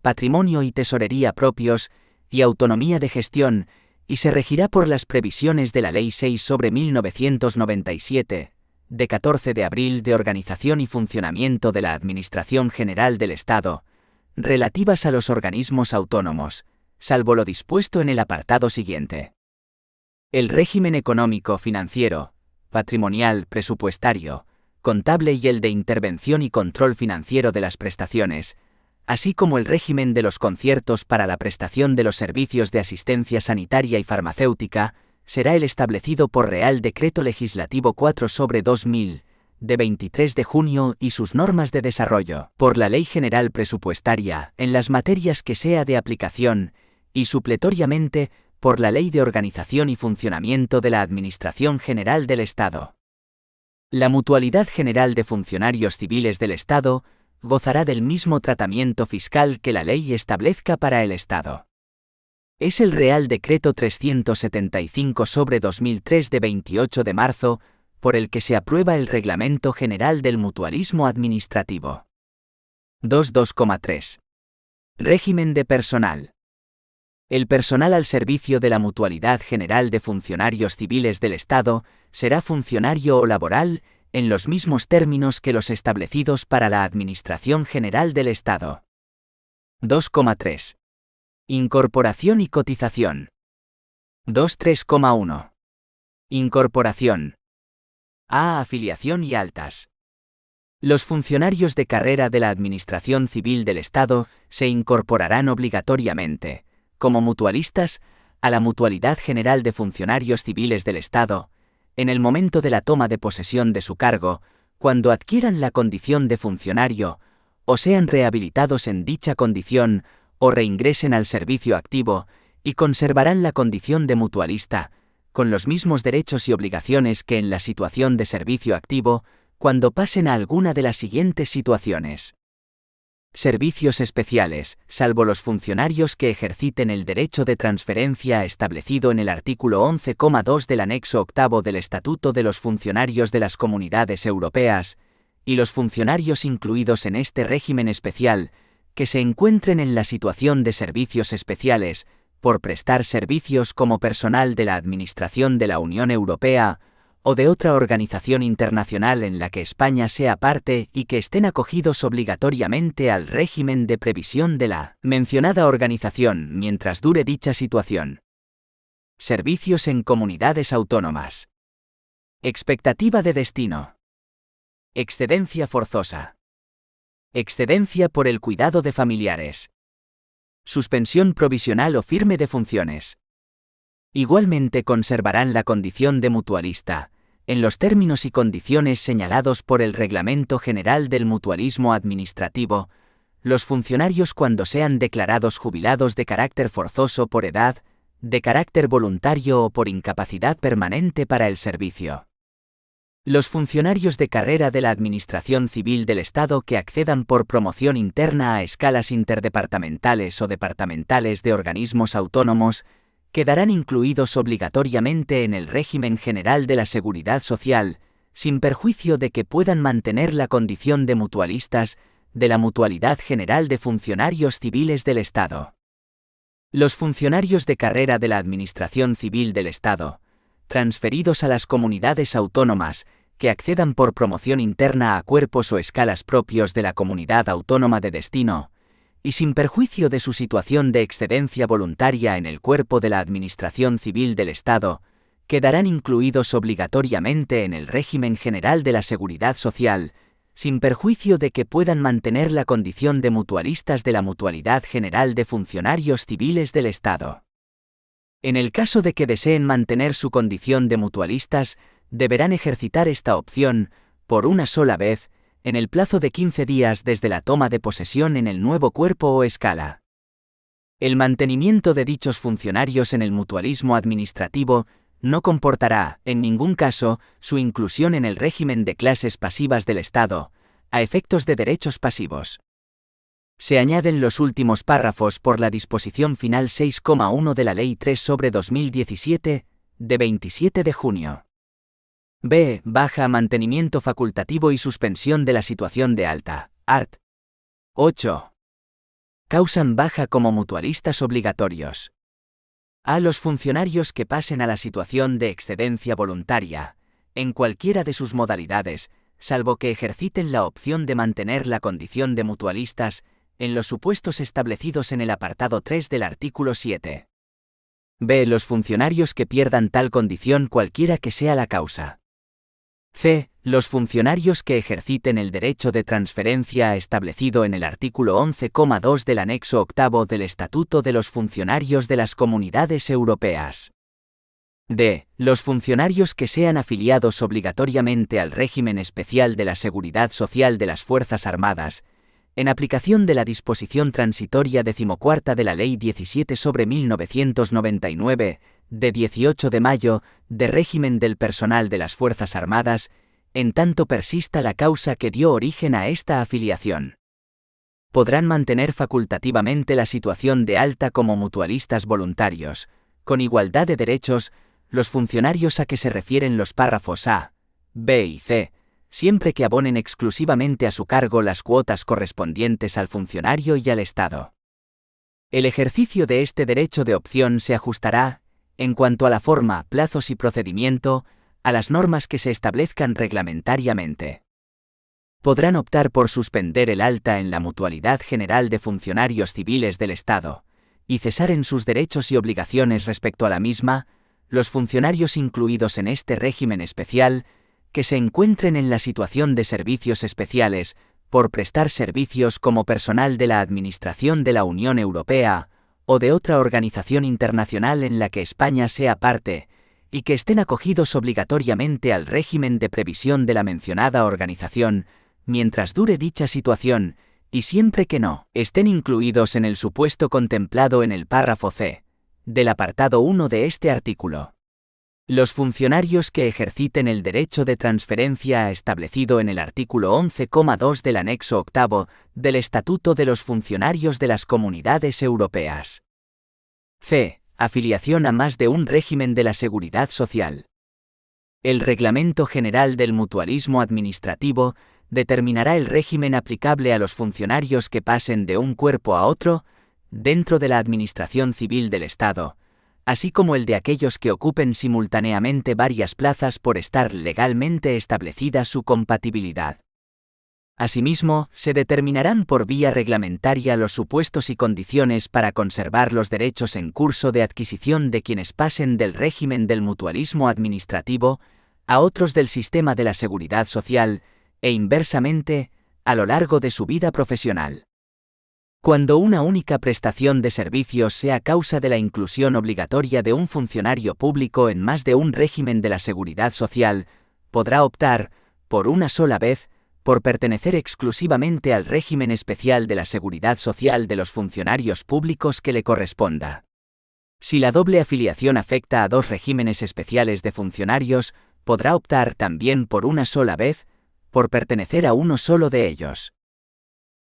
[SPEAKER 3] patrimonio y tesorería propios y autonomía de gestión, y se regirá por las previsiones de la Ley 6/1997, de 14 de abril de Organización y Funcionamiento de la Administración General del Estado, relativas a los organismos autónomos, salvo lo dispuesto en el apartado siguiente. El régimen económico, financiero, patrimonial, presupuestario, contable y el de intervención y control financiero de las prestaciones, así como el régimen de los conciertos para la prestación de los servicios de asistencia sanitaria y farmacéutica, será el establecido por Real Decreto Legislativo 4/2000, de 23 de junio y sus normas de desarrollo, por la Ley General Presupuestaria, en las materias que sea de aplicación, y supletoriamente, por la Ley de Organización y Funcionamiento de la Administración General del Estado. La Mutualidad General de Funcionarios Civiles del Estado gozará del mismo tratamiento fiscal que la ley establezca para el Estado. Es el Real Decreto 375/2003 de 28 de marzo, por el que se aprueba el Reglamento General del Mutualismo Administrativo. 2.2.3. Régimen de personal. El personal al servicio de la Mutualidad General de Funcionarios Civiles del Estado será funcionario o laboral en los mismos términos que los establecidos para la Administración General del Estado. 2.3. Incorporación y cotización. 2.3.1. Incorporación. A. Afiliación y altas. Los funcionarios de carrera de la Administración Civil del Estado se incorporarán obligatoriamente, como mutualistas, a la Mutualidad General de Funcionarios Civiles del Estado, en el momento de la toma de posesión de su cargo, cuando adquieran la condición de funcionario, o sean rehabilitados en dicha condición, o reingresen al servicio activo, y conservarán la condición de mutualista, con los mismos derechos y obligaciones que en la situación de servicio activo, cuando pasen a alguna de las siguientes situaciones. Servicios especiales, salvo los funcionarios que ejerciten el derecho de transferencia establecido en el artículo 11,2 del anexo octavo del Estatuto de los Funcionarios de las Comunidades Europeas, y los funcionarios incluidos en este régimen especial, que se encuentren en la situación de servicios especiales, por prestar servicios como personal de la Administración de la Unión Europea, o de otra organización internacional en la que España sea parte y que estén acogidos obligatoriamente al régimen de previsión de la mencionada organización mientras dure dicha situación. Servicios en comunidades autónomas. Expectativa de destino. Excedencia forzosa. Excedencia por el cuidado de familiares. Suspensión provisional o firme de funciones. Igualmente conservarán la condición de mutualista, en los términos y condiciones señalados por el Reglamento General del Mutualismo Administrativo, los funcionarios cuando sean declarados jubilados de carácter forzoso por edad, de carácter voluntario o por incapacidad permanente para el servicio. Los funcionarios de carrera de la Administración Civil del Estado que accedan por promoción interna a escalas interdepartamentales o departamentales de organismos autónomos, quedarán incluidos obligatoriamente en el régimen general de la Seguridad Social, sin perjuicio de que puedan mantener la condición de mutualistas de la Mutualidad General de Funcionarios Civiles del Estado. Los funcionarios de carrera de la Administración Civil del Estado, transferidos a las comunidades autónomas, que accedan por promoción interna a cuerpos o escalas propios de la comunidad autónoma de destino, y sin perjuicio de su situación de excedencia voluntaria en el cuerpo de la Administración Civil del Estado, quedarán incluidos obligatoriamente en el régimen general de la Seguridad Social, sin perjuicio de que puedan mantener la condición de mutualistas de la Mutualidad General de Funcionarios Civiles del Estado. En el caso de que deseen mantener su condición de mutualistas, deberán ejercitar esta opción, por una sola vez, en el plazo de 15 días desde la toma de posesión en el nuevo cuerpo o escala. El mantenimiento de dichos funcionarios en el mutualismo administrativo no comportará, en ningún caso, su inclusión en el régimen de clases pasivas del Estado, a efectos de derechos pasivos. Se añaden los últimos párrafos por la disposición final 6,1 de la Ley 3/2017, de 27 de junio. B. Baja, mantenimiento facultativo y suspensión de la situación de alta, art. 8. Causan baja como mutualistas obligatorios. A los funcionarios que pasen a la situación de excedencia voluntaria, en cualquiera de sus modalidades, salvo que ejerciten la opción de mantener la condición de mutualistas, en los supuestos establecidos en el apartado 3 del artículo 7. B. Los funcionarios que pierdan tal condición cualquiera que sea la causa. C. Los funcionarios que ejerciten el derecho de transferencia establecido en el artículo 11,2 del anexo octavo del Estatuto de los Funcionarios de las Comunidades Europeas. D. Los funcionarios que sean afiliados obligatoriamente al régimen especial de la Seguridad Social de las Fuerzas Armadas, en aplicación de la disposición transitoria 14ª de la Ley 17/1999, de 18 de mayo, de régimen del personal de las Fuerzas Armadas, en tanto persista la causa que dio origen a esta afiliación. Podrán mantener facultativamente la situación de alta como mutualistas voluntarios, con igualdad de derechos, los funcionarios a que se refieren los párrafos A, B y C, siempre que abonen exclusivamente a su cargo las cuotas correspondientes al funcionario y al Estado. El ejercicio de este derecho de opción se ajustará, en cuanto a la forma, plazos y procedimiento, a las normas que se establezcan reglamentariamente. Podrán optar por suspender el alta en la Mutualidad General de Funcionarios Civiles del Estado, y cesar en sus derechos y obligaciones respecto a la misma, los funcionarios incluidos en este régimen especial, que se encuentren en la situación de servicios especiales, por prestar servicios como personal de la Administración de la Unión Europea, o de otra organización internacional en la que España sea parte, y que estén acogidos obligatoriamente al régimen de previsión de la mencionada organización, mientras dure dicha situación, y siempre que no estén incluidos en el supuesto contemplado en el párrafo C del apartado 1 de este artículo. Los funcionarios que ejerciten el derecho de transferencia establecido en el artículo 11,2 del anexo octavo del Estatuto de los Funcionarios de las Comunidades Europeas. C. Afiliación a más de un régimen de la Seguridad Social. El Reglamento General del Mutualismo Administrativo determinará el régimen aplicable a los funcionarios que pasen de un cuerpo a otro, dentro de la Administración Civil del Estado, así como el de aquellos que ocupen simultáneamente varias plazas por estar legalmente establecida su compatibilidad. Asimismo, se determinarán por vía reglamentaria los supuestos y condiciones para conservar los derechos en curso de adquisición de quienes pasen del régimen del mutualismo administrativo a otros del sistema de la seguridad social, e inversamente, a lo largo de su vida profesional. Cuando una única prestación de servicios sea causa de la inclusión obligatoria de un funcionario público en más de un régimen de la seguridad social, podrá optar, por una sola vez, por pertenecer exclusivamente al régimen especial de la seguridad social de los funcionarios públicos que le corresponda. Si la doble afiliación afecta a dos regímenes especiales de funcionarios, podrá optar también por una sola vez, por pertenecer a uno solo de ellos.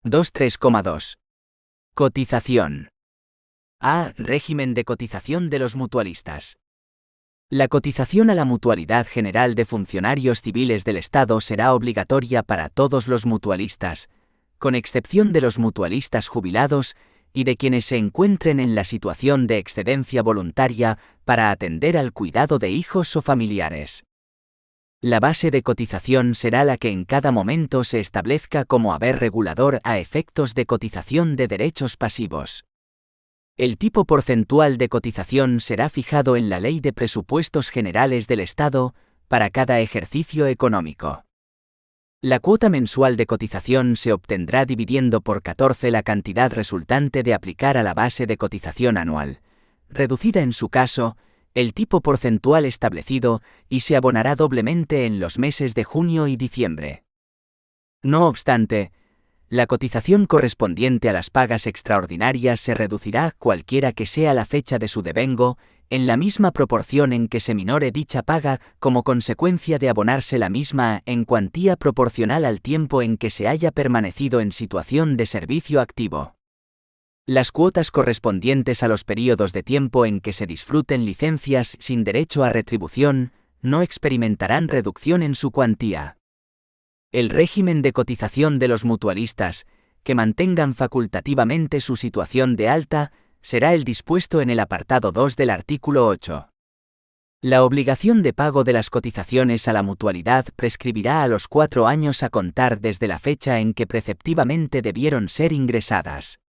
[SPEAKER 3] 2.3,2. Cotización. A. Régimen de cotización de los mutualistas. La cotización a la Mutualidad General de Funcionarios Civiles del Estado será obligatoria para todos los mutualistas, con excepción de los mutualistas jubilados y de quienes se encuentren en la situación de excedencia voluntaria para atender al cuidado de hijos o familiares. La base de cotización será la que en cada momento se establezca como haber regulador a efectos de cotización de derechos pasivos. El tipo porcentual de cotización será fijado en la Ley de Presupuestos Generales del Estado para cada ejercicio económico. La cuota mensual de cotización se obtendrá dividiendo por 14 la cantidad resultante de aplicar a la base de cotización anual, reducida en su caso, el tipo porcentual establecido, y se abonará doblemente en los meses de junio y diciembre. No obstante, la cotización correspondiente a las pagas extraordinarias se reducirá, cualquiera que sea la fecha de su devengo, en la misma proporción en que se minore dicha paga, como consecuencia de abonarse la misma en cuantía proporcional al tiempo en que se haya permanecido en situación de servicio activo. Las cuotas correspondientes a los períodos de tiempo en que se disfruten licencias sin derecho a retribución no experimentarán reducción en su cuantía. El régimen de cotización de los mutualistas, que mantengan facultativamente su situación de alta, será el dispuesto en el apartado 2 del artículo 8. La obligación de pago de las cotizaciones a la mutualidad prescribirá a los 4 años a contar desde la fecha en que preceptivamente debieron ser ingresadas.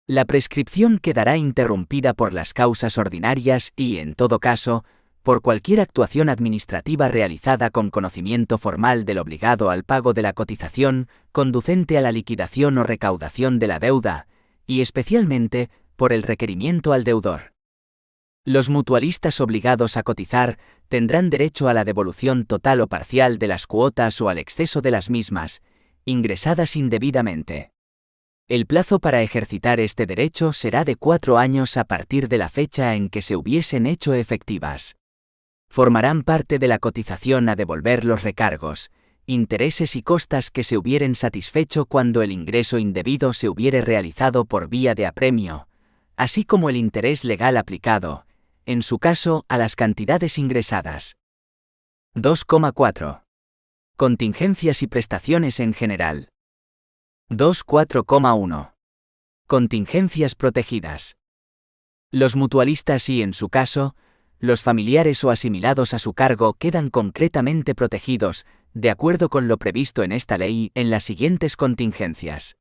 [SPEAKER 3] La prescripción quedará interrumpida por las causas ordinarias y, en todo caso, por cualquier actuación administrativa realizada con conocimiento formal del obligado al pago de la cotización, conducente a la liquidación o recaudación de la deuda, y especialmente, por el requerimiento al deudor. Los mutualistas obligados a cotizar tendrán derecho a la devolución total o parcial de las cuotas o al exceso de las mismas, ingresadas indebidamente. El plazo para ejercitar este derecho será de 4 años a partir de la fecha en que se hubiesen hecho efectivas. Formarán parte de la cotización a devolver los recargos, intereses y costas que se hubieren satisfecho cuando el ingreso indebido se hubiere realizado por vía de apremio, así como el interés legal aplicado, en su caso, a las cantidades ingresadas. 2,4. Contingencias y prestaciones en general. 2.4,1. Contingencias protegidas. Los mutualistas y, en su caso, los familiares o asimilados a su cargo quedan concretamente protegidos, de acuerdo con lo previsto en esta ley, en las siguientes contingencias.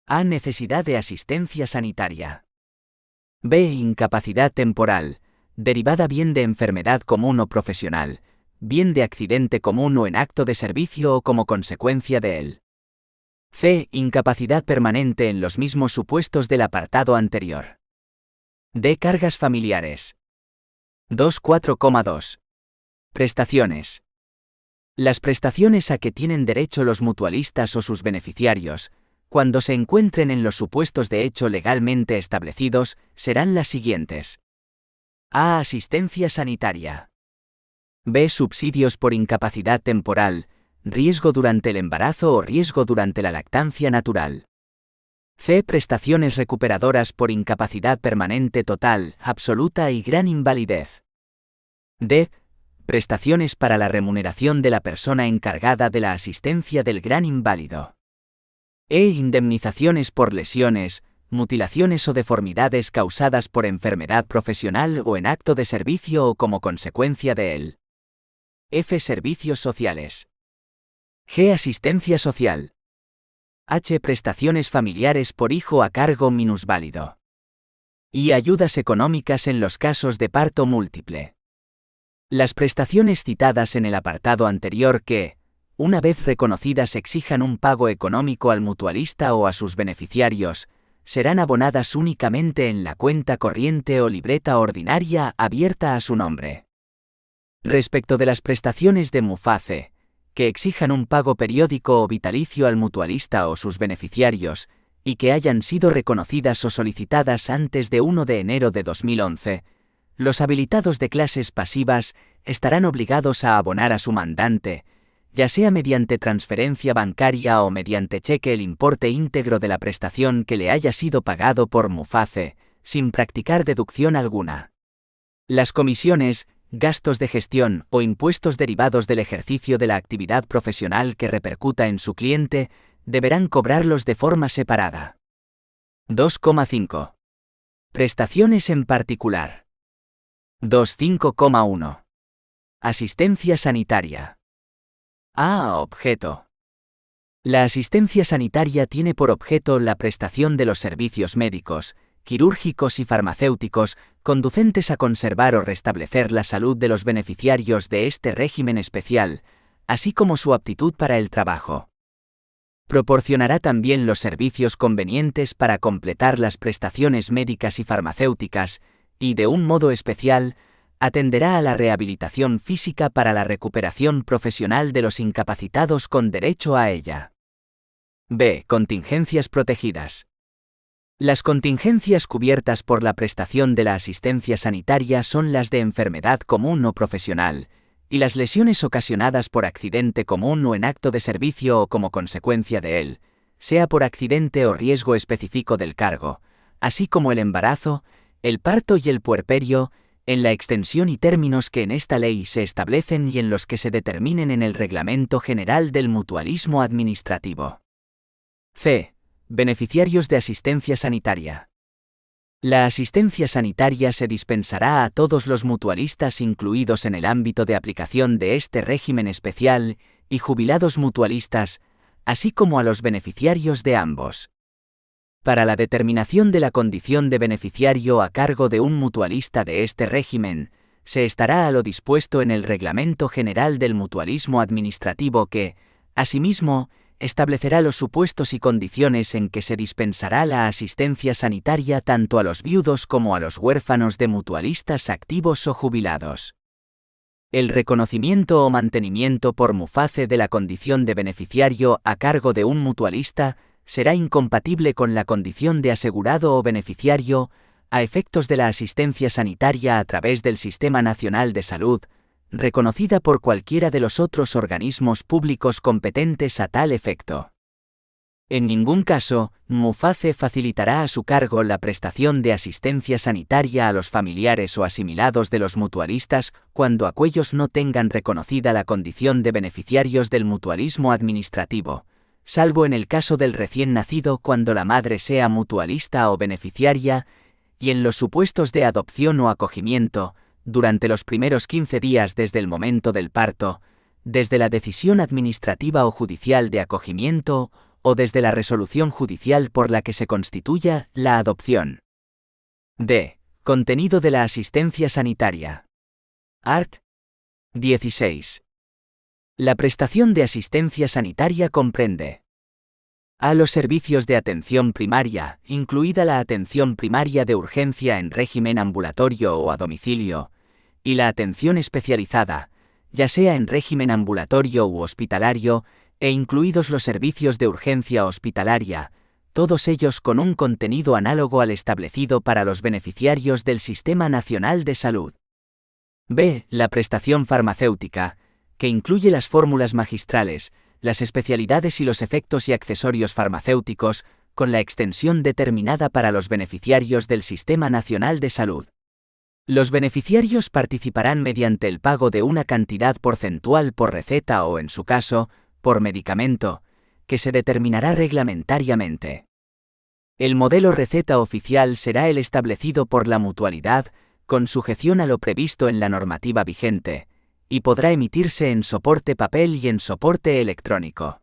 [SPEAKER 3] A. Necesidad de asistencia sanitaria. B. Incapacidad temporal, derivada bien de enfermedad común o profesional, bien de accidente común o en acto de servicio o como consecuencia de él. C. Incapacidad permanente en los mismos supuestos del apartado anterior. D. Cargas familiares. 2.4.2. Prestaciones. Las prestaciones a que tienen derecho los mutualistas o sus beneficiarios, cuando se encuentren en los supuestos de hecho legalmente establecidos, serán las siguientes. A. Asistencia sanitaria. B. Subsidios por incapacidad temporal, riesgo durante el embarazo o riesgo durante la lactancia natural. C. Prestaciones recuperadoras por incapacidad permanente total, absoluta y gran invalidez. D. Prestaciones para la remuneración de la persona encargada de la asistencia del gran inválido. E. Indemnizaciones por lesiones, mutilaciones o deformidades causadas por enfermedad profesional o en acto de servicio o como consecuencia de él. F. Servicios sociales. G. Asistencia social. H. Prestaciones familiares por hijo a cargo minusválido. Y ayudas económicas en los casos de parto múltiple. Las prestaciones citadas en el apartado anterior que, una vez reconocidas, exijan un pago económico al mutualista o a sus beneficiarios, serán abonadas únicamente en la cuenta corriente o libreta ordinaria abierta a su nombre. Respecto de las prestaciones de MUFACE, que exijan un pago periódico o vitalicio al mutualista o sus beneficiarios, y que hayan sido reconocidas o solicitadas antes de 1 de enero de 2011, los habilitados de clases pasivas estarán obligados a abonar a su mandante, ya sea mediante transferencia bancaria o mediante cheque, el importe íntegro de la prestación que le haya sido pagado por MUFACE, sin practicar deducción alguna. Las comisiones, gastos de gestión o impuestos derivados del ejercicio de la actividad profesional que repercuta en su cliente, deberán cobrarlos de forma separada. 2.5. Prestaciones en particular. 2.5.1. Asistencia sanitaria. A. Objeto. La asistencia sanitaria tiene por objeto la prestación de los servicios médicos, quirúrgicos y farmacéuticos conducentes a conservar o restablecer la salud de los beneficiarios de este régimen especial, así como su aptitud para el trabajo. Proporcionará también los servicios convenientes para completar las prestaciones médicas y farmacéuticas, y de un modo especial, atenderá a la rehabilitación física para la recuperación profesional de los incapacitados con derecho a ella. B. Contingencias protegidas. Las contingencias cubiertas por la prestación de la asistencia sanitaria son las de enfermedad común o profesional, y las lesiones ocasionadas por accidente común o en acto de servicio o como consecuencia de él, sea por accidente o riesgo específico del cargo, así como el embarazo, el parto y el puerperio, en la extensión y términos que en esta ley se establecen y en los que se determinen en el Reglamento General del Mutualismo Administrativo. C. Beneficiarios de asistencia sanitaria. La asistencia sanitaria se dispensará a todos los mutualistas incluidos en el ámbito de aplicación de este régimen especial y jubilados mutualistas, así como a los beneficiarios de ambos. Para la determinación de la condición de beneficiario a cargo de un mutualista de este régimen, se estará a lo dispuesto en el Reglamento General del Mutualismo Administrativo que, asimismo, establecerá los supuestos y condiciones en que se dispensará la asistencia sanitaria tanto a los viudos como a los huérfanos de mutualistas activos o jubilados. El reconocimiento o mantenimiento por MUFACE de la condición de beneficiario a cargo de un mutualista será incompatible con la condición de asegurado o beneficiario a efectos de la asistencia sanitaria a través del Sistema Nacional de Salud, reconocida por cualquiera de los otros organismos públicos competentes a tal efecto. En ningún caso, MUFACE facilitará a su cargo la prestación de asistencia sanitaria a los familiares o asimilados de los mutualistas cuando aquellos no tengan reconocida la condición de beneficiarios del mutualismo administrativo, salvo en el caso del recién nacido cuando la madre sea mutualista o beneficiaria, y en los supuestos de adopción o acogimiento, durante los primeros 15 días desde el momento del parto, desde la decisión administrativa o judicial de acogimiento o desde la resolución judicial por la que se constituya la adopción. D. Contenido de la asistencia sanitaria. Art. 16. La prestación de asistencia sanitaria comprende a los servicios de atención primaria, incluida la atención primaria de urgencia en régimen ambulatorio o a domicilio, y la atención especializada, ya sea en régimen ambulatorio u hospitalario, e incluidos los servicios de urgencia hospitalaria, todos ellos con un contenido análogo al establecido para los beneficiarios del Sistema Nacional de Salud. B. La prestación farmacéutica, que incluye las fórmulas magistrales, las especialidades y los efectos y accesorios farmacéuticos, con la extensión determinada para los beneficiarios del Sistema Nacional de Salud. Los beneficiarios participarán mediante el pago de una cantidad porcentual por receta o, en su caso, por medicamento, que se determinará reglamentariamente. El modelo receta oficial será el establecido por la mutualidad, con sujeción a lo previsto en la normativa vigente, y podrá emitirse en soporte papel y en soporte electrónico.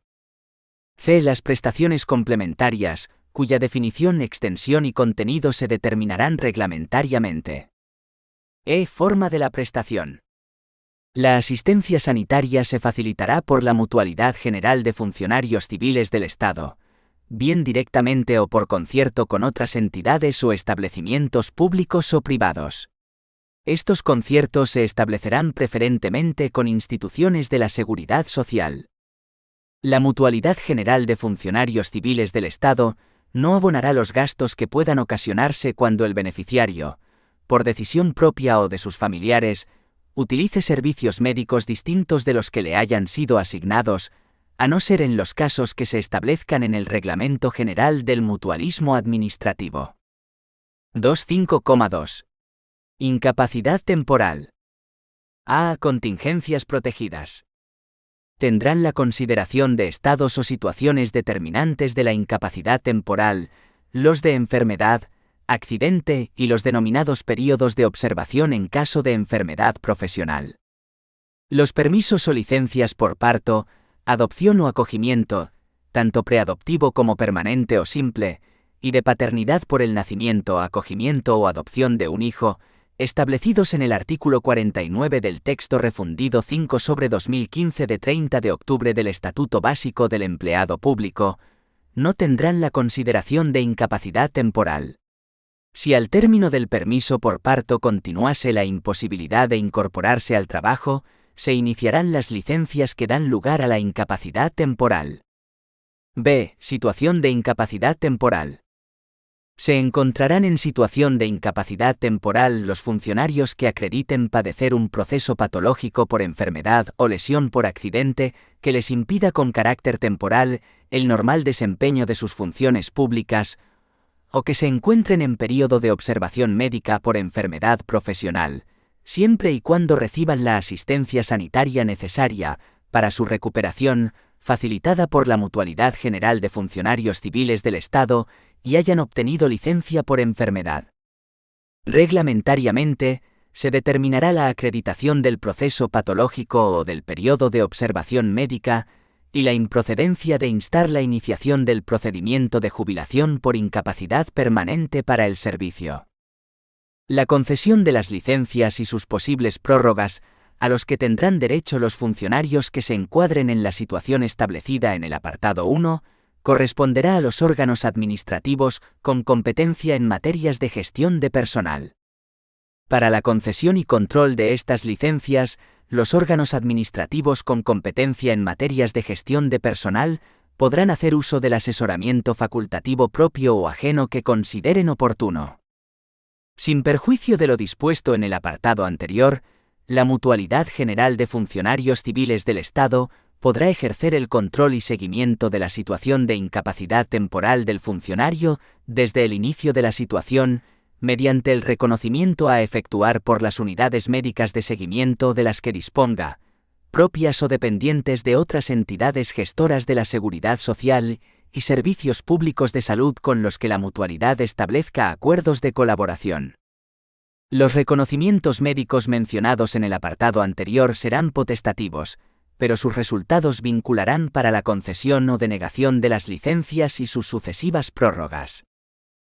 [SPEAKER 3] C. Las prestaciones complementarias, cuya definición, extensión y contenido se determinarán reglamentariamente. E. Forma de la prestación. La asistencia sanitaria se facilitará por la Mutualidad General de Funcionarios Civiles del Estado, bien directamente o por concierto con otras entidades o establecimientos públicos o privados. Estos conciertos se establecerán preferentemente con instituciones de la Seguridad Social. La Mutualidad General de Funcionarios Civiles del Estado no abonará los gastos que puedan ocasionarse cuando el beneficiario, por decisión propia o de sus familiares, utilice servicios médicos distintos de los que le hayan sido asignados, a no ser en los casos que se establezcan en el Reglamento General del Mutualismo Administrativo. 2.5.2. Incapacidad temporal. A. Contingencias protegidas. Tendrán la consideración de estados o situaciones determinantes de la incapacidad temporal, los de enfermedad, accidente y los denominados períodos de observación en caso de enfermedad profesional. Los permisos o licencias por parto, adopción o acogimiento, tanto preadoptivo como permanente o simple, y de paternidad por el nacimiento, acogimiento o adopción de un hijo, establecidos en el artículo 49 del texto refundido 5/2015 de 30 de octubre del Estatuto Básico del Empleado Público, no tendrán la consideración de incapacidad temporal. Si al término del permiso por parto continuase la imposibilidad de incorporarse al trabajo, se iniciarán las licencias que dan lugar a la incapacidad temporal. B. Situación de incapacidad temporal. Se encontrarán en situación de incapacidad temporal los funcionarios que acrediten padecer un proceso patológico por enfermedad o lesión por accidente que les impida con carácter temporal el normal desempeño de sus funciones públicas, o que se encuentren en período de observación médica por enfermedad profesional, siempre y cuando reciban la asistencia sanitaria necesaria para su recuperación, facilitada por la Mutualidad General de Funcionarios Civiles del Estado, y hayan obtenido licencia por enfermedad. Reglamentariamente, se determinará la acreditación del proceso patológico o del periodo de observación médica y la improcedencia de instar la iniciación del procedimiento de jubilación por incapacidad permanente para el servicio. La concesión de las licencias y sus posibles prórrogas, a los que tendrán derecho los funcionarios que se encuadren en la situación establecida en el apartado 1, corresponderá a los órganos administrativos con competencia en materias de gestión de personal. Para la concesión y control de estas licencias, los órganos administrativos con competencia en materias de gestión de personal podrán hacer uso del asesoramiento facultativo propio o ajeno que consideren oportuno. Sin perjuicio de lo dispuesto en el apartado anterior, la Mutualidad General de Funcionarios Civiles del Estado podrá ejercer el control y seguimiento de la situación de incapacidad temporal del funcionario desde el inicio de la situación, mediante el reconocimiento a efectuar por las unidades médicas de seguimiento de las que disponga, propias o dependientes de otras entidades gestoras de la Seguridad Social y servicios públicos de salud con los que la mutualidad establezca acuerdos de colaboración. Los reconocimientos médicos mencionados en el apartado anterior serán potestativos, pero sus resultados vincularán para la concesión o denegación de las licencias y sus sucesivas prórrogas.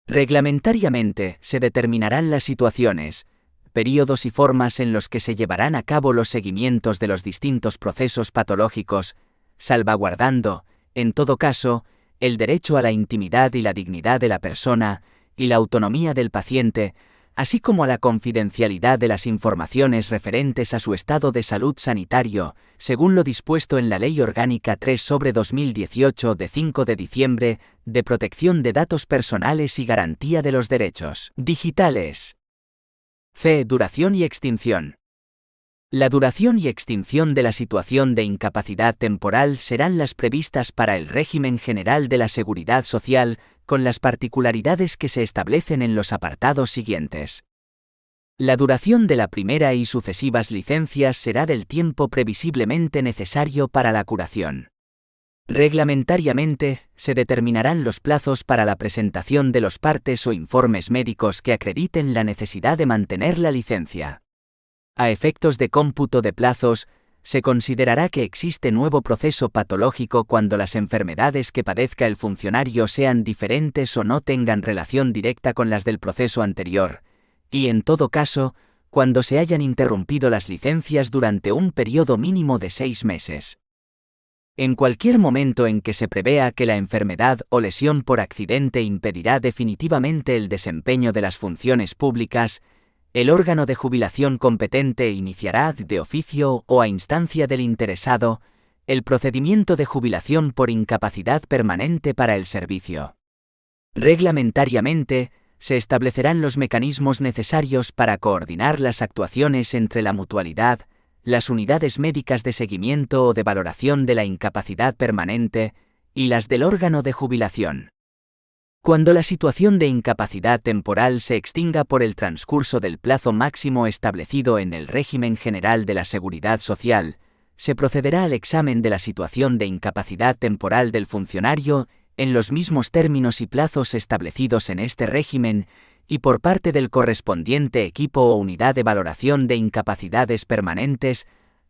[SPEAKER 3] Reglamentariamente se determinarán las situaciones, periodos y formas en los que se llevarán a cabo los seguimientos de los distintos procesos patológicos, salvaguardando, en todo caso, el derecho a la intimidad y la dignidad de la persona, y la autonomía del paciente, así como a la confidencialidad de las informaciones referentes a su estado de salud sanitario, según lo dispuesto en la Ley Orgánica 3/2018 de 5 de diciembre, de protección de datos personales y garantía de los derechos digitales. C. Duración y extinción. La duración y extinción de la situación de incapacidad temporal serán las previstas para el régimen general de la Seguridad Social, con las particularidades que se establecen en los apartados siguientes. La duración de la primera y sucesivas licencias será del tiempo previsiblemente necesario para la curación. Reglamentariamente, se determinarán los plazos para la presentación de los partes o informes médicos que acrediten la necesidad de mantener la licencia. A efectos de cómputo de plazos, se considerará que existe nuevo proceso patológico cuando las enfermedades que padezca el funcionario sean diferentes o no tengan relación directa con las del proceso anterior, y en todo caso, cuando se hayan interrumpido las licencias durante un periodo mínimo de 6 meses. En cualquier momento en que se prevea que la enfermedad o lesión por accidente impedirá definitivamente el desempeño de las funciones públicas, el órgano de jubilación competente iniciará, de oficio o a instancia del interesado, el procedimiento de jubilación por incapacidad permanente para el servicio. Reglamentariamente, se establecerán los mecanismos necesarios para coordinar las actuaciones entre la mutualidad, las unidades médicas de seguimiento o de valoración de la incapacidad permanente, y las del órgano de jubilación. Cuando la situación de incapacidad temporal se extinga por el transcurso del plazo máximo establecido en el régimen general de la Seguridad Social, se procederá al examen de la situación de incapacidad temporal del funcionario en los mismos términos y plazos establecidos en este régimen y por parte del correspondiente equipo o unidad de valoración de incapacidades permanentes,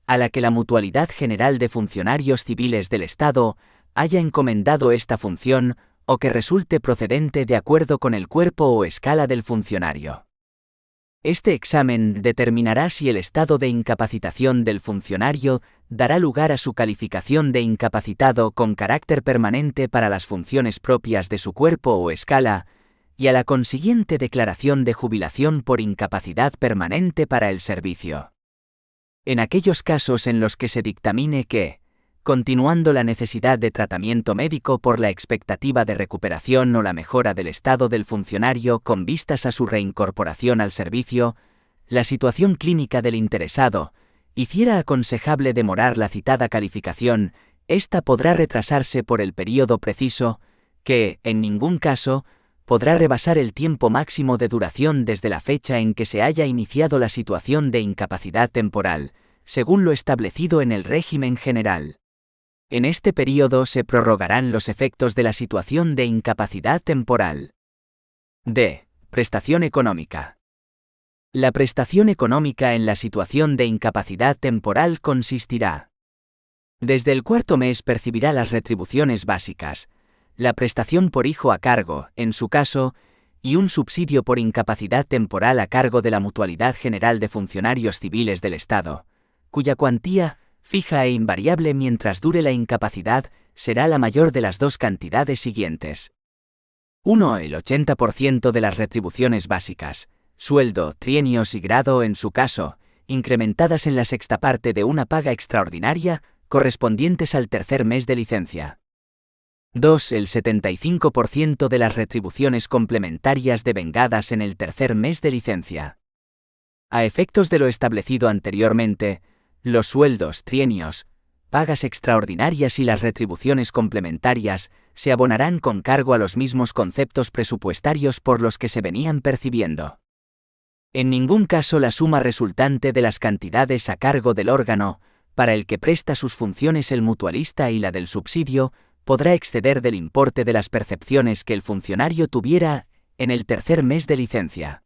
[SPEAKER 3] a la que la Mutualidad General de Funcionarios Civiles del Estado haya encomendado esta función o que resulte procedente de acuerdo con el cuerpo o escala del funcionario. Este examen determinará si el estado de incapacitación del funcionario dará lugar a su calificación de incapacitado con carácter permanente para las funciones propias de su cuerpo o escala, y a la consiguiente declaración de jubilación por incapacidad permanente para el servicio. En aquellos casos en los que se dictamine que, continuando la necesidad de tratamiento médico por la expectativa de recuperación o la mejora del estado del funcionario con vistas a su reincorporación al servicio, la situación clínica del interesado hiciera aconsejable demorar la citada calificación, ésta podrá retrasarse por el período preciso, que, en ningún caso, podrá rebasar el tiempo máximo de duración desde la fecha en que se haya iniciado la situación de incapacidad temporal, según lo establecido en el régimen general. En este período se prorrogarán los efectos de la situación de incapacidad temporal. D. Prestación económica. La prestación económica en la situación de incapacidad temporal consistirá: desde el cuarto mes percibirá las retribuciones básicas, la prestación por hijo a cargo, en su caso, y un subsidio por incapacidad temporal a cargo de la Mutualidad General de Funcionarios Civiles del Estado, cuya cuantía, fija e invariable mientras dure la incapacidad, será la mayor de las dos cantidades siguientes. 1. El 80% de las retribuciones básicas, sueldo, trienios y grado en su caso, incrementadas en la sexta parte de una paga extraordinaria, correspondientes al tercer mes de licencia. 2. El 75% de las retribuciones complementarias devengadas en el tercer mes de licencia. A efectos de lo establecido anteriormente, los sueldos, trienios, pagas extraordinarias y las retribuciones complementarias se abonarán con cargo a los mismos conceptos presupuestarios por los que se venían percibiendo. En ningún caso la suma resultante de las cantidades a cargo del órgano, para el que presta sus funciones el mutualista y la del subsidio, podrá exceder del importe de las percepciones que el funcionario tuviera en el tercer mes de licencia.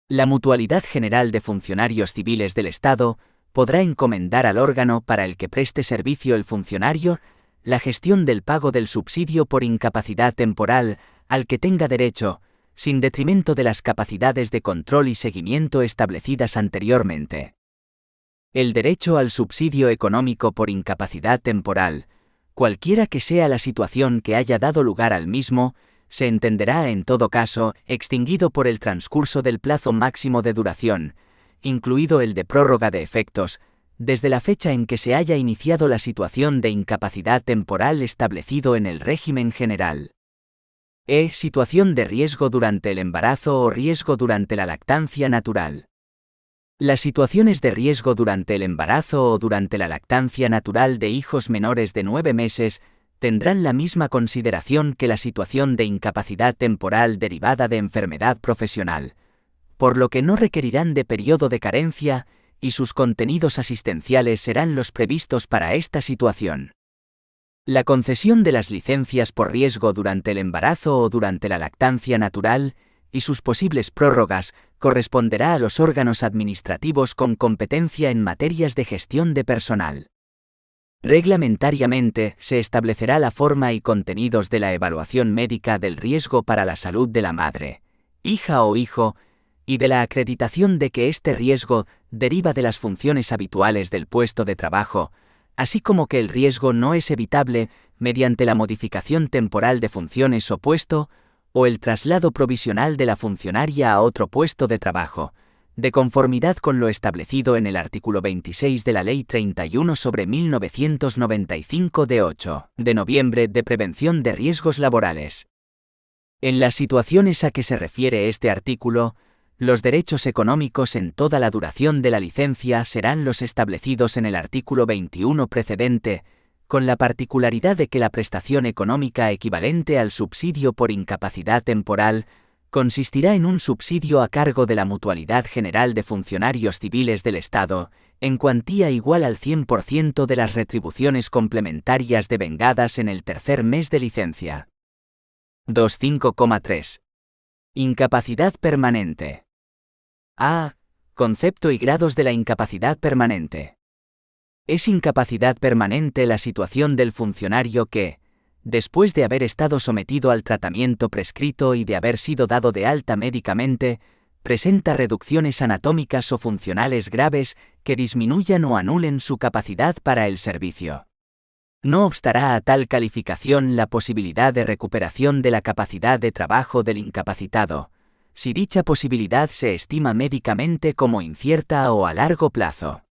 [SPEAKER 3] La Mutualidad General de Funcionarios Civiles del Estado podrá encomendar al órgano para el que preste servicio el funcionario la gestión del pago del subsidio por incapacidad temporal al que tenga derecho, sin detrimento de las capacidades de control y seguimiento establecidas anteriormente. El derecho al subsidio económico por incapacidad temporal, cualquiera que sea la situación que haya dado lugar al mismo, se entenderá en todo caso extinguido por el transcurso del plazo máximo de duración, incluido el de prórroga de efectos, desde la fecha en que se haya iniciado la situación de incapacidad temporal establecido en el régimen general. Situación de riesgo durante el embarazo o riesgo durante la lactancia natural. Las situaciones de riesgo durante el embarazo o durante la lactancia natural de hijos menores de 9 meses tendrán la misma consideración que la situación de incapacidad temporal derivada de enfermedad profesional, por lo que no requerirán de periodo de carencia y sus contenidos asistenciales serán los previstos para esta situación. La concesión de las licencias por riesgo durante el embarazo o durante la lactancia natural y sus posibles prórrogas corresponderá a los órganos administrativos con competencia en materias de gestión de personal. Reglamentariamente se establecerá la forma y contenidos de la evaluación médica del riesgo para la salud de la madre, hija o hijo, y de la acreditación de que este riesgo deriva de las funciones habituales del puesto de trabajo, así como que el riesgo no es evitable mediante la modificación temporal de funciones o puesto, o el traslado provisional de la funcionaria a otro puesto de trabajo, de conformidad con lo establecido en el artículo 26 de la Ley 31/1995 de 8 de noviembre de prevención de riesgos laborales. En las situaciones a que se refiere este artículo, los derechos económicos en toda la duración de la licencia serán los establecidos en el artículo 21 precedente, con la particularidad de que la prestación económica equivalente al subsidio por incapacidad temporal consistirá en un subsidio a cargo de la Mutualidad General de Funcionarios Civiles del Estado, en cuantía igual al 100% de las retribuciones complementarias devengadas en el tercer mes de licencia. 2.5,3. Incapacidad permanente. Concepto y grados de la incapacidad permanente. Es incapacidad permanente la situación del funcionario que, después de haber estado sometido al tratamiento prescrito y de haber sido dado de alta médicamente, presenta reducciones anatómicas o funcionales graves que disminuyan o anulen su capacidad para el servicio. No obstará a tal calificación la posibilidad de recuperación de la capacidad de trabajo del incapacitado, si dicha posibilidad se estima médicamente como incierta o a largo plazo.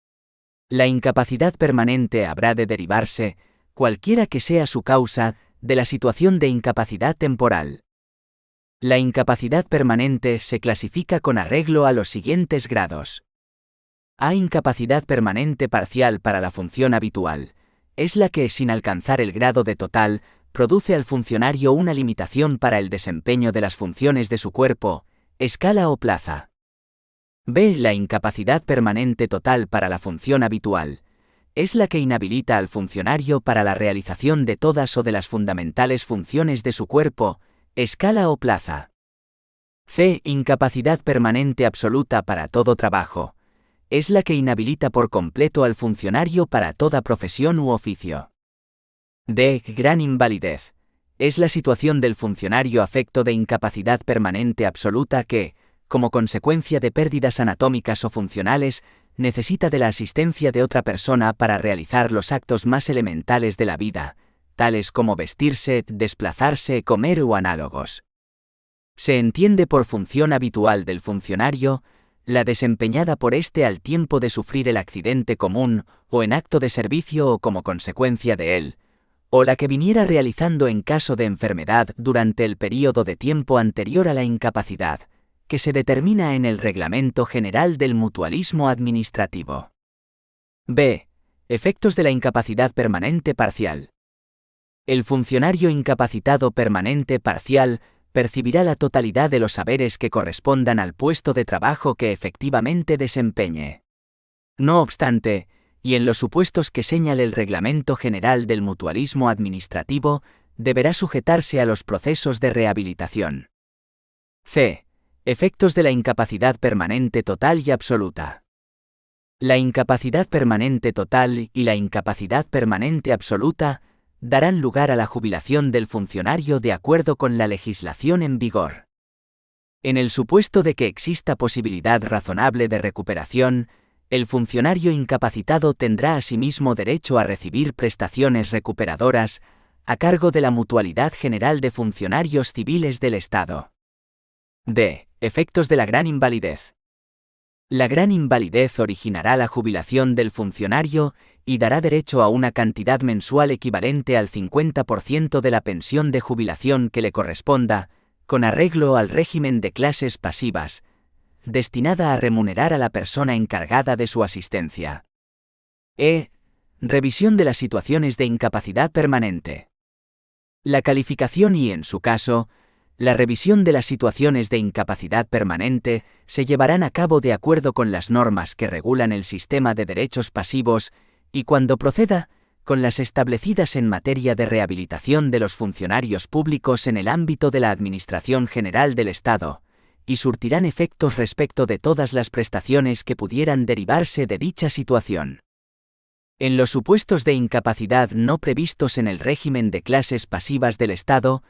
[SPEAKER 3] La incapacidad permanente habrá de derivarse, cualquiera que sea su causa, de la situación de incapacidad temporal. La incapacidad permanente se clasifica con arreglo a los siguientes grados. Incapacidad permanente parcial para la función habitual. Es la que, sin alcanzar el grado de total, produce al funcionario una limitación para el desempeño de las funciones de su cuerpo, escala o plaza. La incapacidad permanente total para la función habitual. Es la que inhabilita al funcionario para la realización de todas o de las fundamentales funciones de su cuerpo, escala o plaza. Incapacidad permanente absoluta para todo trabajo. Es la que inhabilita por completo al funcionario para toda profesión u oficio. Gran invalidez. Es la situación del funcionario afecto de incapacidad permanente absoluta que, como consecuencia de pérdidas anatómicas o funcionales, necesita de la asistencia de otra persona para realizar los actos más elementales de la vida, tales como vestirse, desplazarse, comer o análogos. Se entiende por función habitual del funcionario la desempeñada por éste al tiempo de sufrir el accidente común o en acto de servicio o como consecuencia de él, o la que viniera realizando en caso de enfermedad durante el período de tiempo anterior a la incapacidad, que se determina en el Reglamento General del Mutualismo Administrativo. Efectos de la incapacidad permanente parcial. El funcionario incapacitado permanente parcial percibirá la totalidad de los haberes que correspondan al puesto de trabajo que efectivamente desempeñe. No obstante, y en los supuestos que señale el Reglamento General del Mutualismo Administrativo, deberá sujetarse a los procesos de rehabilitación. Efectos de la incapacidad permanente total y absoluta. La incapacidad permanente total y la incapacidad permanente absoluta darán lugar a la jubilación del funcionario de acuerdo con la legislación en vigor. En el supuesto de que exista posibilidad razonable de recuperación, el funcionario incapacitado tendrá asimismo derecho a recibir prestaciones recuperadoras a cargo de la Mutualidad General de Funcionarios Civiles del Estado. D. Efectos de la gran invalidez. La gran invalidez originará la jubilación del funcionario y dará derecho a una cantidad mensual equivalente al 50% de la pensión de jubilación que le corresponda, con arreglo al régimen de clases pasivas, destinada a remunerar a la persona encargada de su asistencia. E. Revisión de las situaciones de incapacidad permanente. La calificación y, en su caso, la revisión de las situaciones de incapacidad permanente se llevarán a cabo de acuerdo con las normas que regulan el sistema de derechos pasivos y, cuando proceda, con las establecidas en materia de rehabilitación de los funcionarios públicos en el ámbito de la Administración General del Estado, y surtirán efectos respecto de todas las prestaciones que pudieran derivarse de dicha situación. En los supuestos de incapacidad no previstos en el régimen de clases pasivas del Estado,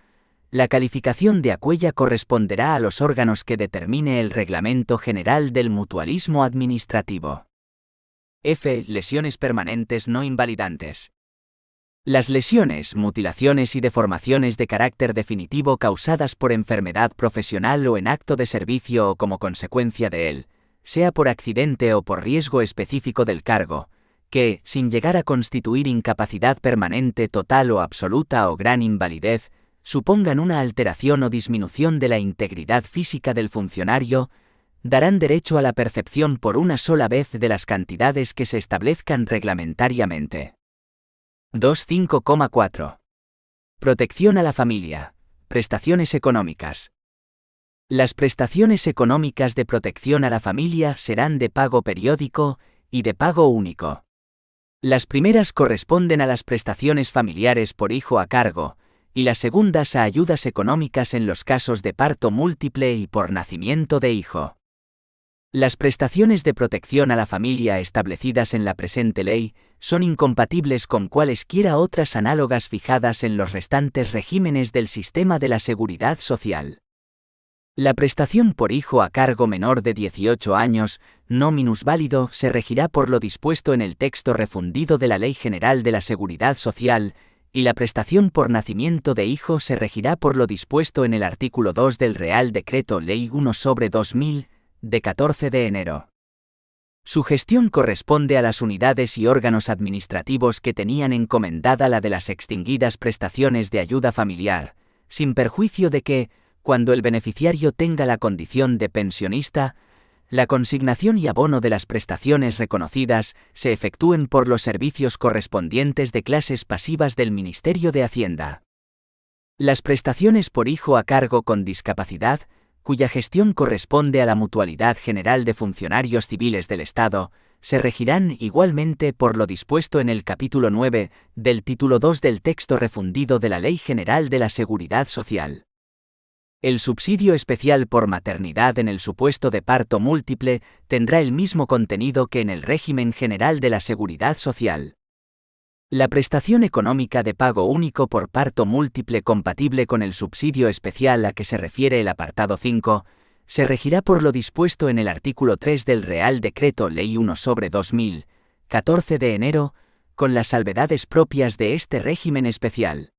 [SPEAKER 3] la calificación de aquella corresponderá a los órganos que determine el Reglamento General del Mutualismo Administrativo. F. Lesiones permanentes no invalidantes. Las lesiones, mutilaciones y deformaciones de carácter definitivo causadas por enfermedad profesional o en acto de servicio o como consecuencia de él, sea por accidente o por riesgo específico del cargo, que, sin llegar a constituir incapacidad permanente total o absoluta o gran invalidez, supongan una alteración o disminución de la integridad física del funcionario, darán derecho a la percepción por una sola vez de las cantidades que se establezcan reglamentariamente. 2.5,4. Protección a la familia. Prestaciones económicas. Las prestaciones económicas de protección a la familia serán de pago periódico y de pago único. Las primeras corresponden a las prestaciones familiares por hijo a cargo, y las segundas a ayudas económicas en los casos de parto múltiple y por nacimiento de hijo. Las prestaciones de protección a la familia establecidas en la presente ley son incompatibles con cualesquiera otras análogas fijadas en los restantes regímenes del sistema de la seguridad social. La prestación por hijo a cargo menor de 18 años, no minusválido, se regirá por lo dispuesto en el texto refundido de la Ley General de la Seguridad Social, y la prestación por nacimiento de hijo se regirá por lo dispuesto en el artículo 2 del Real Decreto Ley 1/2000, de 14 de enero. Su gestión corresponde a las unidades y órganos administrativos que tenían encomendada la de las extinguidas prestaciones de ayuda familiar, sin perjuicio de que, cuando el beneficiario tenga la condición de pensionista, la consignación y abono de las prestaciones reconocidas se efectúen por los servicios correspondientes de clases pasivas del Ministerio de Hacienda. Las prestaciones por hijo a cargo con discapacidad, cuya gestión corresponde a la Mutualidad General de Funcionarios Civiles del Estado, se regirán igualmente por lo dispuesto en el capítulo 9 del título 2 del texto refundido de la Ley General de la Seguridad Social. El subsidio especial por maternidad en el supuesto de parto múltiple tendrá el mismo contenido que en el régimen general de la Seguridad Social. La prestación económica de pago único por parto múltiple compatible con el subsidio especial a que se refiere el apartado 5, se regirá por lo dispuesto en el artículo 3 del Real Decreto Ley 1/2000, 14 de enero, con las salvedades propias de este régimen especial.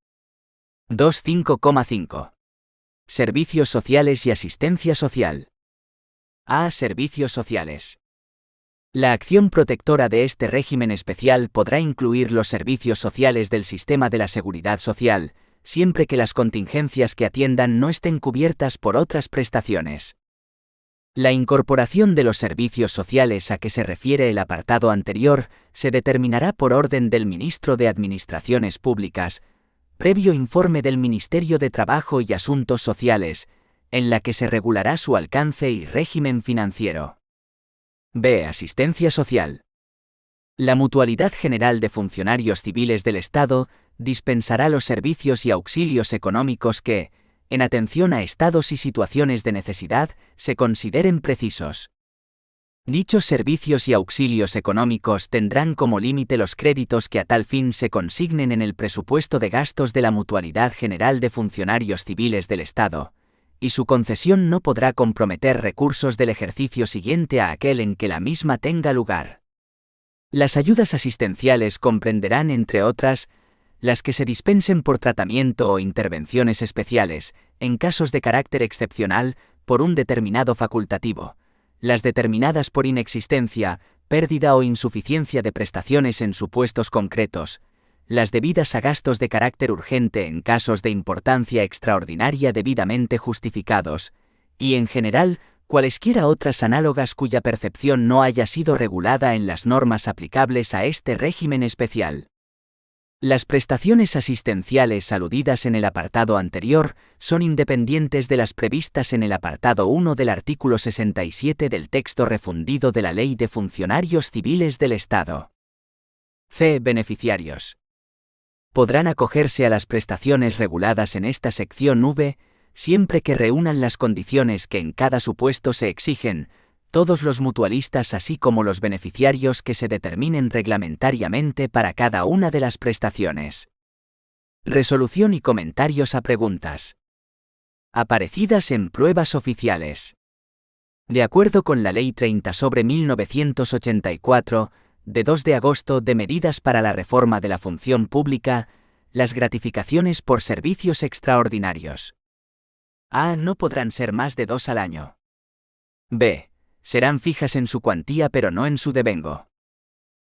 [SPEAKER 3] 2.5,5. Servicios sociales y asistencia social. A. Servicios sociales. La acción protectora de este régimen especial podrá incluir los servicios sociales del sistema de la seguridad social, siempre que las contingencias que atiendan no estén cubiertas por otras prestaciones. La incorporación de los servicios sociales a que se refiere el apartado anterior se determinará por orden del Ministro de Administraciones Públicas, previo informe del Ministerio de Trabajo y Asuntos Sociales, en la que se regulará su alcance y régimen financiero. B. Asistencia social. La Mutualidad General de Funcionarios Civiles del Estado dispensará los servicios y auxilios económicos que, en atención a estados y situaciones de necesidad, se consideren precisos. Dichos servicios y auxilios económicos tendrán como límite los créditos que a tal fin se consignen en el presupuesto de gastos de la Mutualidad General de Funcionarios Civiles del Estado, y su concesión no podrá comprometer recursos del ejercicio siguiente a aquel en que la misma tenga lugar. Las ayudas asistenciales comprenderán, entre otras, las que se dispensen por tratamiento o intervenciones especiales, en casos de carácter excepcional, por un determinado facultativo, las determinadas por inexistencia, pérdida o insuficiencia de prestaciones en supuestos concretos, las debidas a gastos de carácter urgente en casos de importancia extraordinaria debidamente justificados, y en general, cualesquiera otras análogas cuya percepción no haya sido regulada en las normas aplicables a este régimen especial. Las prestaciones asistenciales aludidas en el apartado anterior son independientes de las previstas en el apartado 1 del artículo 67 del texto refundido de la Ley de Funcionarios Civiles del Estado. C. Beneficiarios. Podrán acogerse a las prestaciones reguladas en esta sección V, siempre que reúnan las condiciones que en cada supuesto se exigen, todos los mutualistas así como los beneficiarios que se determinen reglamentariamente para cada una de las prestaciones. Resolución y comentarios a preguntas. Aparecidas en pruebas oficiales. De acuerdo con la Ley 30/1984, de 2 de agosto de medidas para la reforma de la función pública, las gratificaciones por servicios extraordinarios. A. No podrán ser más de 2 al año. B. Serán fijas en su cuantía pero no en su devengo.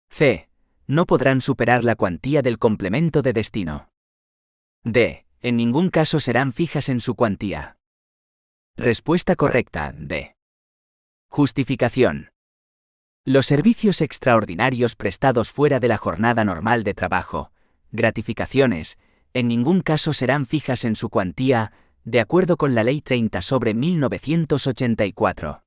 [SPEAKER 3] C. No podrán superar la cuantía del complemento de destino. D. En ningún caso serán fijas en su cuantía. Respuesta correcta, D. Justificación. Los servicios extraordinarios prestados fuera de la jornada normal de trabajo, gratificaciones, en ningún caso serán fijas en su cuantía, de acuerdo con la Ley 30/1984.